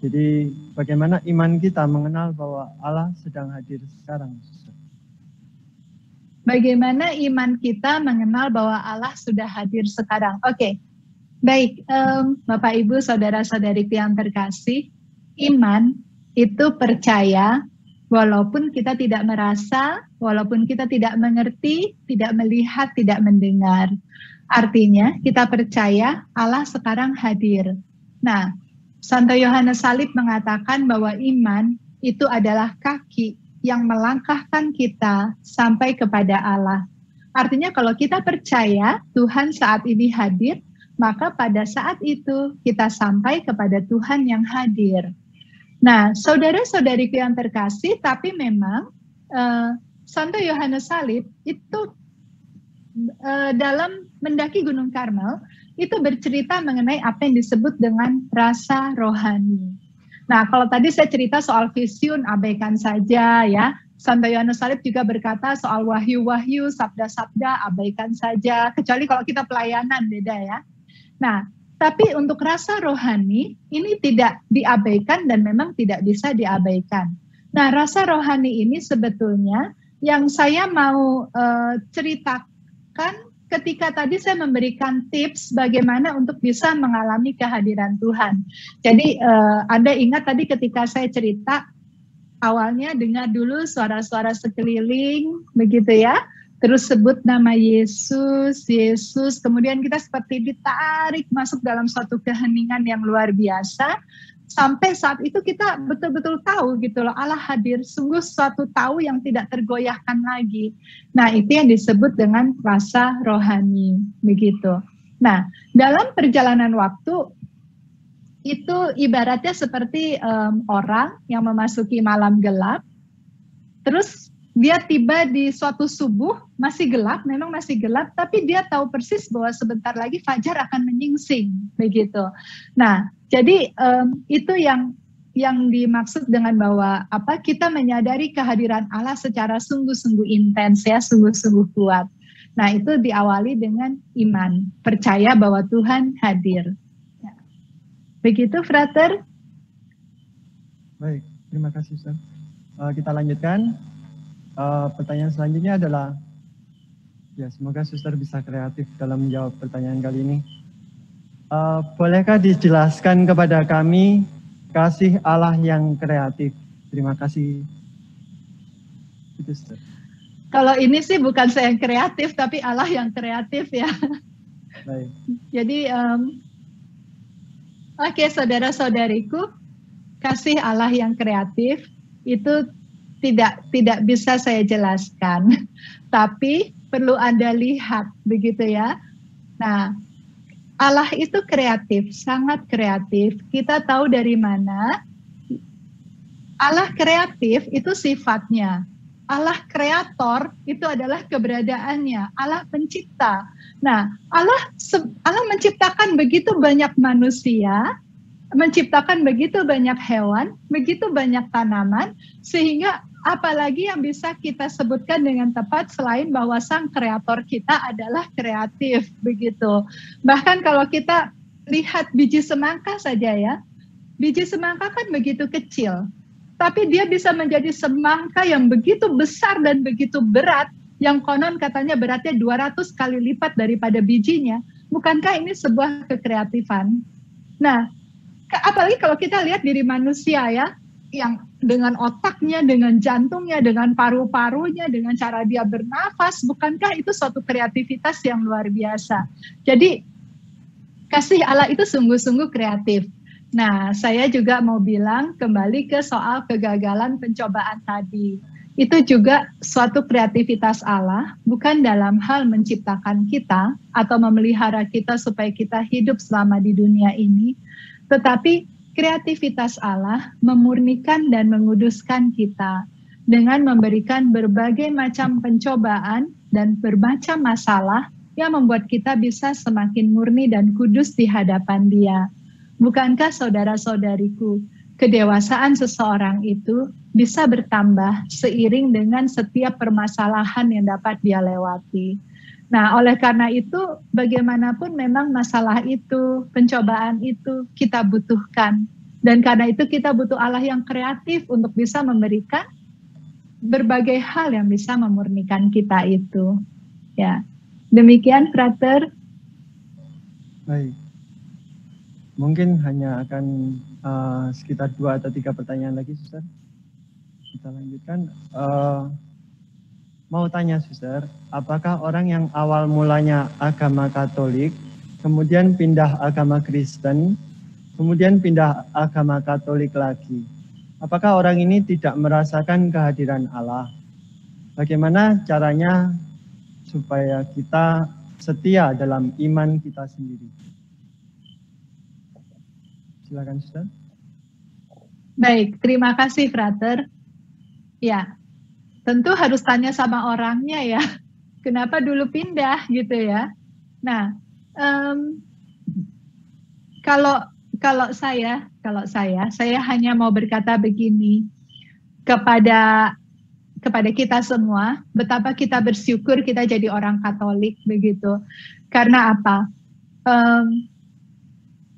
Jadi bagaimana iman kita mengenal bahwa Allah sedang hadir sekarang? Bagaimana iman kita mengenal bahwa Allah sudah hadir sekarang? Oke, baik, Bapak Ibu, saudara-saudariku yang terkasih, iman itu percaya walaupun kita tidak merasa, walaupun kita tidak mengerti, tidak melihat, tidak mendengar. Artinya kita percaya Allah sekarang hadir. Nah, Santo Yohanes Salib mengatakan bahwa iman itu adalah kaki yang melangkahkan kita sampai kepada Allah. Artinya kalau kita percaya Tuhan saat ini hadir, maka pada saat itu kita sampai kepada Tuhan yang hadir. Nah, saudara-saudariku yang terkasih, tapi memang Santo Yohanes Salib itu dalam mendaki Gunung Karmel, itu bercerita mengenai apa yang disebut dengan rasa rohani. Nah, kalau tadi saya cerita soal vision, abaikan saja ya. Santo Yohanes Salib juga berkata soal wahyu-wahyu, sabda-sabda, abaikan saja. Kecuali kalau kita pelayanan, beda ya. Nah, tapi untuk rasa rohani, ini tidak diabaikan dan memang tidak bisa diabaikan. Nah, rasa rohani ini sebetulnya yang saya mau ceritakan ketika tadi saya memberikan tips bagaimana untuk bisa mengalami kehadiran Tuhan. Jadi Anda ingat tadi ketika saya cerita, awalnya dengar dulu suara-suara sekeliling, begitu ya. Terus sebut nama Yesus, Yesus. Kemudian kita seperti ditarik masuk dalam suatu keheningan yang luar biasa. sampai saat itu kita betul-betul tahu gitu loh, Allah hadir, sungguh suatu tahu yang tidak tergoyahkan lagi. Nah, itu yang disebut dengan rasa rohani, begitu. Nah, dalam perjalanan waktu itu ibaratnya seperti orang yang memasuki malam gelap, terus dia tiba di suatu subuh, masih gelap, memang masih gelap, tapi dia tahu persis bahwa sebentar lagi fajar akan menyingsing, begitu. Nah, jadi itu yang dimaksud dengan bahwa kita menyadari kehadiran Allah secara sungguh-sungguh intens ya, sungguh-sungguh kuat. Nah, itu diawali dengan iman, percaya bahwa Tuhan hadir. Begitu, Frater. Baik, terima kasih, Ustaz. Kita lanjutkan. Pertanyaan selanjutnya adalah, ya semoga suster bisa kreatif dalam menjawab pertanyaan kali ini. Bolehkah dijelaskan kepada kami kasih Allah yang kreatif? Terima kasih. Itu, Suster. Kalau ini sih bukan saya yang kreatif, tapi Allah yang kreatif ya. Baik. Jadi, oke, saudara-saudariku, kasih Allah yang kreatif itu tidak bisa saya jelaskan, tapi perlu Anda lihat, begitu ya. Nah, Allah itu kreatif, sangat kreatif. Kita tahu dari mana? Allah kreatif itu sifatnya. Allah kreator itu adalah keberadaannya. Allah pencipta. Nah, Allah menciptakan begitu banyak manusia, menciptakan begitu banyak hewan, begitu banyak tanaman, sehingga apalagi yang bisa kita sebutkan dengan tepat selain bahwa sang kreator kita adalah kreatif, begitu. Bahkan kalau kita lihat biji semangka saja ya, biji semangka kan begitu kecil, tapi dia bisa menjadi semangka yang begitu besar dan begitu berat, yang konon katanya beratnya 200 kali lipat daripada bijinya. Bukankah ini sebuah kekreatifan? Nah, apalagi kalau kita lihat diri manusia ya, yang dengan otaknya, dengan jantungnya, dengan paru-parunya, dengan cara dia bernafas, bukankah itu suatu kreativitas yang luar biasa? Jadi kasih Allah itu sungguh-sungguh kreatif. Nah, saya juga mau bilang kembali ke soal kegagalan pencobaan tadi. Itu juga suatu kreativitas Allah, bukan dalam hal menciptakan kita atau memelihara kita supaya kita hidup selama di dunia ini, tetapi kreativitas Allah memurnikan dan menguduskan kita dengan memberikan berbagai macam pencobaan dan bermacam masalah yang membuat kita bisa semakin murni dan kudus di hadapan Dia. Bukankah saudara-saudariku, kedewasaan seseorang itu bisa bertambah seiring dengan setiap permasalahan yang dapat dia lewati. Nah, oleh karena itu, bagaimanapun memang masalah itu, pencobaan itu kita butuhkan. Dan karena itu kita butuh Allah yang kreatif untuk bisa memberikan berbagai hal yang bisa memurnikan kita itu. Ya, demikian, Frater. Baik. Mungkin hanya akan sekitar 2 atau 3 pertanyaan lagi, Suster. Kita lanjutkan. Mau tanya, Suster, apakah orang yang awal mulanya agama Katolik, kemudian pindah agama Kristen, kemudian pindah agama Katolik lagi, apakah orang ini tidak merasakan kehadiran Allah? Bagaimana caranya supaya kita setia dalam iman kita sendiri? Silakan, Suster. Baik, terima kasih, Frater. Ya, tentu harus tanya sama orangnya ya, kenapa dulu pindah gitu ya. Nah, kalau saya hanya mau berkata begini kepada kita semua, betapa kita bersyukur kita jadi orang Katolik begitu. Karena apa?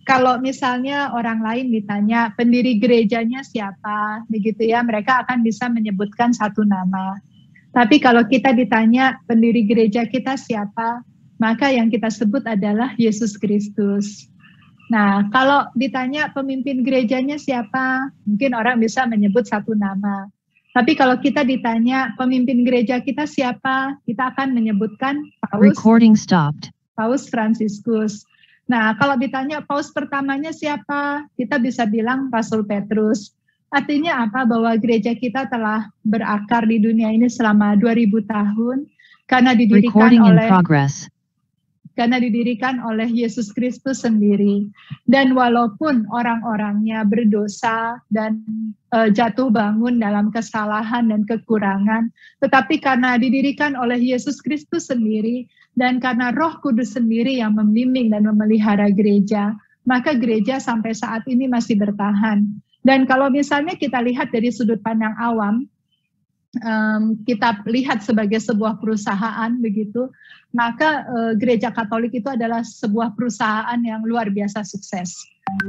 Kalau misalnya orang lain ditanya pendiri gerejanya siapa, begitu ya, mereka akan bisa menyebutkan satu nama. Tapi kalau kita ditanya pendiri gereja kita siapa, maka yang kita sebut adalah Yesus Kristus. Nah, kalau ditanya pemimpin gerejanya siapa, mungkin orang bisa menyebut satu nama. Tapi kalau kita ditanya pemimpin gereja kita siapa, kita akan menyebutkan Paus Fransiskus. Nah, kalau ditanya paus pertamanya siapa? Kita bisa bilang Rasul Petrus. Artinya apa? Bahwa gereja kita telah berakar di dunia ini selama 2000 tahun karena didirikan oleh Yesus Kristus sendiri. Dan walaupun orang-orangnya berdosa dan jatuh bangun dalam kesalahan dan kekurangan, tetapi karena didirikan oleh Yesus Kristus sendiri dan karena Roh Kudus sendiri yang membimbing dan memelihara gereja, maka gereja sampai saat ini masih bertahan. Dan kalau misalnya kita lihat dari sudut pandang awam, kita lihat sebagai sebuah perusahaan begitu, maka gereja Katolik itu adalah sebuah perusahaan yang luar biasa sukses.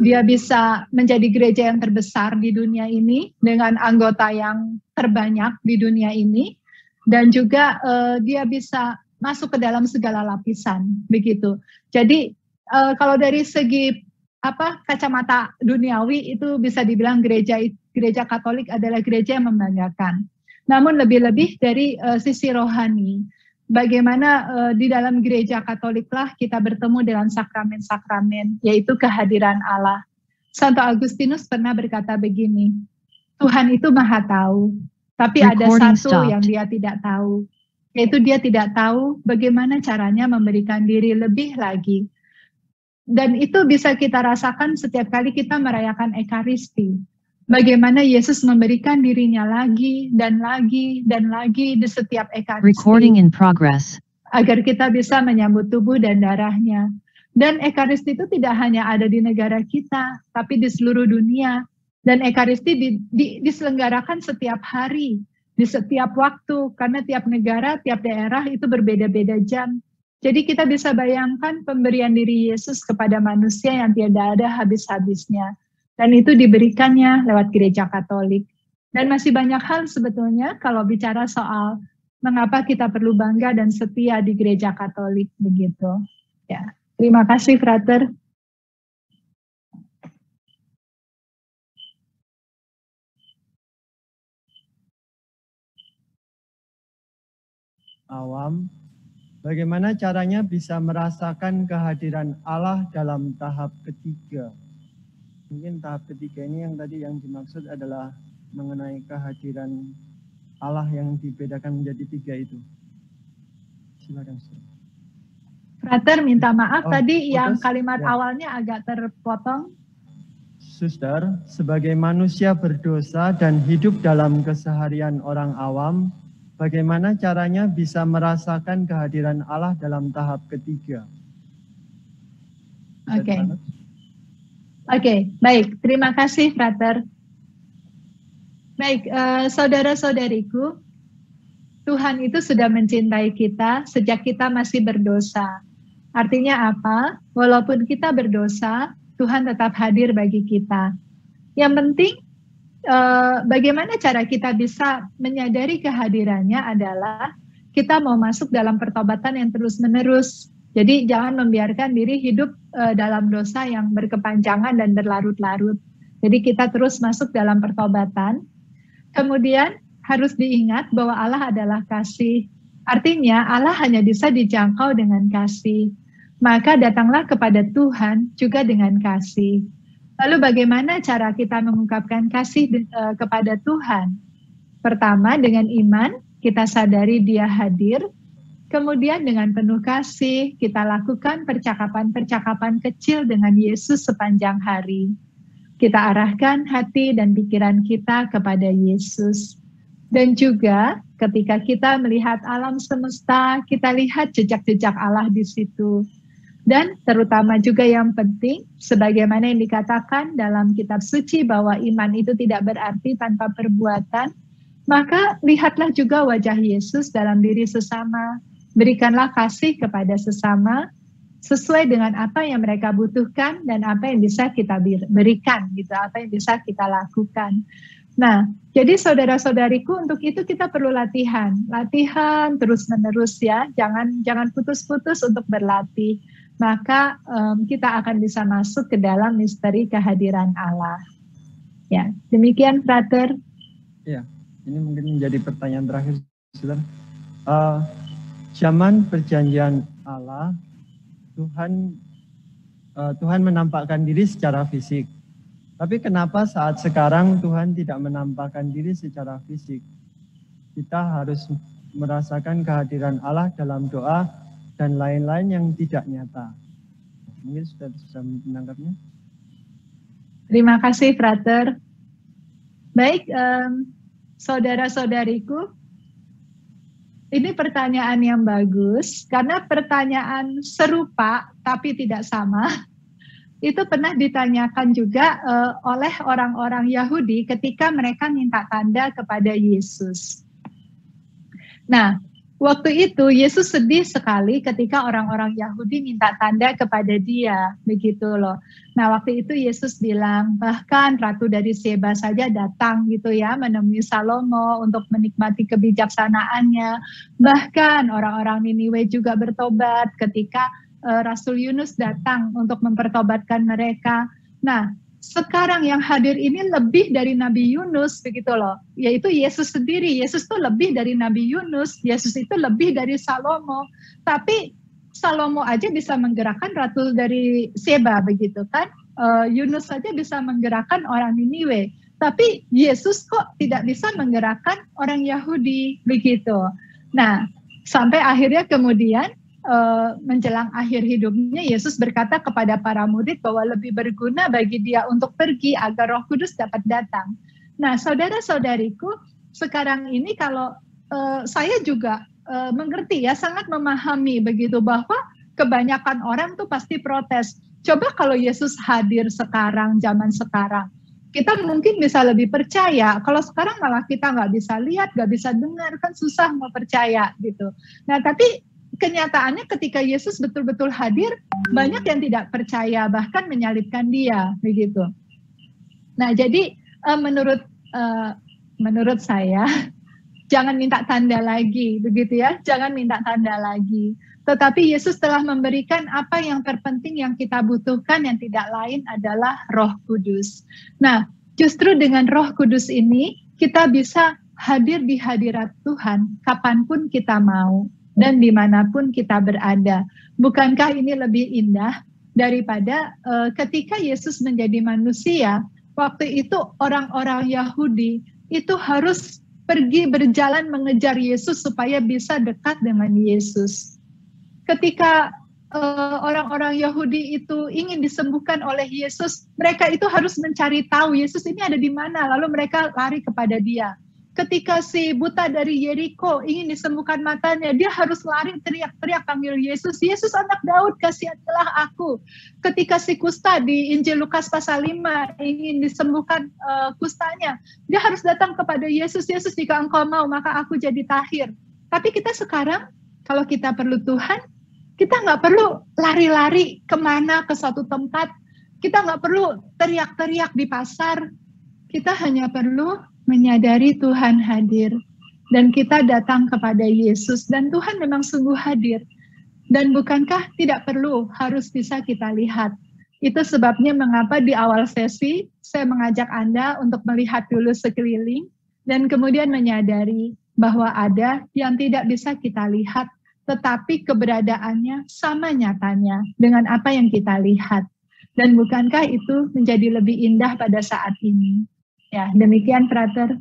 Dia bisa menjadi gereja yang terbesar di dunia ini dengan anggota yang terbanyak di dunia ini, dan juga dia bisa masuk ke dalam segala lapisan begitu. Jadi kalau dari segi kacamata duniawi itu bisa dibilang gereja Katolik adalah gereja yang membanggakan. Namun lebih-lebih dari sisi rohani, bagaimana di dalam gereja Katoliklah kita bertemu dengan sakramen-sakramen, yaitu kehadiran Allah. Santo Agustinus pernah berkata begini, Tuhan itu maha tahu, tapi ada satu yang dia tidak tahu, yaitu dia tidak tahu bagaimana caranya memberikan diri lebih lagi. Dan itu bisa kita rasakan setiap kali kita merayakan Ekaristi. Bagaimana Yesus memberikan dirinya lagi dan lagi dan lagi di setiap Ekaristi. Recording in progress. Agar kita bisa menyambut tubuh dan darahnya. Dan Ekaristi itu tidak hanya ada di negara kita, tapi di seluruh dunia. Dan Ekaristi diselenggarakan setiap hari, di setiap waktu, karena tiap negara, tiap daerah itu berbeda-beda jam. Jadi kita bisa bayangkan pemberian diri Yesus kepada manusia yang tiada ada habis-habisnya. Dan itu diberikannya lewat gereja Katolik. Dan masih banyak hal sebetulnya kalau bicara soal mengapa kita perlu bangga dan setia di gereja Katolik begitu. Ya, terima kasih, Frater. Awam, bagaimana caranya bisa merasakan kehadiran Allah dalam tahap ketiga? Mungkin tahap ketiga ini yang tadi yang dimaksud adalah mengenai kehadiran Allah yang dibedakan menjadi tiga itu. Silakan. Frater minta maaf tadi yang kalimat awalnya agak terpotong. Suster, sebagai manusia berdosa dan hidup dalam keseharian orang awam, bagaimana caranya bisa merasakan kehadiran Allah dalam tahap ketiga? Oke, baik. Terima kasih, Frater. Baik, saudara-saudariku, Tuhan itu sudah mencintai kita sejak kita masih berdosa. Artinya apa? Walaupun kita berdosa, Tuhan tetap hadir bagi kita. Yang penting, bagaimana cara kita bisa menyadari kehadirannya adalah kita mau masuk dalam pertobatan yang terus-menerus. Jadi jangan membiarkan diri hidup dalam dosa yang berkepanjangan dan berlarut-larut. Jadi kita terus masuk dalam pertobatan. Kemudian harus diingat bahwa Allah adalah kasih. Artinya Allah hanya bisa dijangkau dengan kasih. Maka datanglah kepada Tuhan juga dengan kasih. Lalu bagaimana cara kita mengungkapkan kasih kepada Tuhan? Pertama, dengan iman, kita sadari Dia hadir. Kemudian dengan penuh kasih, kita lakukan percakapan-percakapan kecil dengan Yesus sepanjang hari. Kita arahkan hati dan pikiran kita kepada Yesus. Dan juga ketika kita melihat alam semesta, kita lihat jejak-jejak Allah di situ. Dan terutama juga yang penting, sebagaimana yang dikatakan dalam kitab suci bahwa iman itu tidak berarti tanpa perbuatan, maka lihatlah juga wajah Yesus dalam diri sesama. Berikanlah kasih kepada sesama sesuai dengan apa yang mereka butuhkan dan apa yang bisa kita berikan, gitu, apa yang bisa kita lakukan. Nah, jadi saudara-saudariku, untuk itu kita perlu latihan terus-menerus ya, jangan putus-putus untuk berlatih. Maka kita akan bisa masuk ke dalam misteri kehadiran Allah. Ya, demikian, Frater. Ya, ini mungkin menjadi pertanyaan terakhir, Saudara. Zaman perjanjian Allah, Tuhan Tuhan menampakkan diri secara fisik. Tapi kenapa saat sekarang Tuhan tidak menampakkan diri secara fisik? Kita harus merasakan kehadiran Allah dalam doa dan lain-lain yang tidak nyata. Mungkin sudah bisa menangkapnya. Terima kasih, Frater. Baik, saudara-saudariku, ini pertanyaan yang bagus, karena pertanyaan serupa tapi tidak sama, itu pernah ditanyakan juga oleh orang-orang Yahudi ketika mereka minta tanda kepada Yesus. Nah, waktu itu Yesus sedih sekali ketika orang-orang Yahudi minta tanda kepada dia, begitu loh. Nah, waktu itu Yesus bilang, bahkan Ratu dari Seba saja datang gitu ya, menemui Salomo untuk menikmati kebijaksanaannya. Bahkan orang-orang Niniwe juga bertobat ketika Rasul Yunus datang untuk mempertobatkan mereka. Nah, sekarang yang hadir ini lebih dari Nabi Yunus, begitu loh. Yaitu Yesus sendiri. Yesus itu lebih dari Nabi Yunus. Yesus itu lebih dari Salomo. Tapi Salomo aja bisa menggerakkan Ratu dari Seba, begitu kan. Yunus saja bisa menggerakkan orang Niniwe. Tapi Yesus kok tidak bisa menggerakkan orang Yahudi, begitu. Nah, sampai akhirnya kemudian menjelang akhir hidupnya, Yesus berkata kepada para murid bahwa lebih berguna bagi dia untuk pergi agar Roh Kudus dapat datang. Nah, saudara-saudariku, sekarang ini kalau saya juga mengerti ya, sangat memahami begitu bahwa kebanyakan orang tuh pasti protes. Coba kalau Yesus hadir sekarang, zaman sekarang, kita mungkin bisa lebih percaya. Kalau sekarang malah kita nggak bisa lihat, nggak bisa dengar, kan susah mau percaya gitu. Nah, tapi kenyataannya ketika Yesus betul-betul hadir, banyak yang tidak percaya, bahkan menyalibkan dia, begitu. Nah, jadi menurut saya, jangan minta tanda lagi, begitu ya, jangan minta tanda lagi. Tetapi Yesus telah memberikan apa yang terpenting yang kita butuhkan, yang tidak lain adalah Roh Kudus. Nah, justru dengan Roh Kudus ini, kita bisa hadir di hadirat Tuhan kapanpun kita mau dan dimanapun kita berada. Bukankah ini lebih indah daripada ketika Yesus menjadi manusia, waktu itu orang-orang Yahudi itu harus pergi berjalan mengejar Yesus supaya bisa dekat dengan Yesus. Ketika orang-orang Yahudi itu ingin disembuhkan oleh Yesus, mereka itu harus mencari tahu Yesus ini ada di mana, lalu mereka lari kepada dia. Ketika si buta dari Yeriko ingin disembuhkan matanya, dia harus lari teriak-teriak panggil Yesus, Yesus anak Daud, kasihanilah aku. Ketika si kusta di Injil Lukas pasal 5 ingin disembuhkan kustanya, dia harus datang kepada Yesus, Yesus jika engkau mau maka aku jadi tahir. Tapi kita sekarang, kalau kita perlu Tuhan, kita nggak perlu lari-lari kemana ke suatu tempat, kita nggak perlu teriak-teriak di pasar, kita hanya perlu menyadari Tuhan hadir dan kita datang kepada Yesus dan Tuhan memang sungguh hadir. Dan bukankah tidak perlu harus bisa kita lihat? Itu sebabnya mengapa di awal sesi saya mengajak Anda untuk melihat dulu sekeliling dan kemudian menyadari bahwa ada yang tidak bisa kita lihat tetapi keberadaannya sama nyatanya dengan apa yang kita lihat. Dan bukankah itu menjadi lebih indah pada saat ini? Ya, demikian, Frater.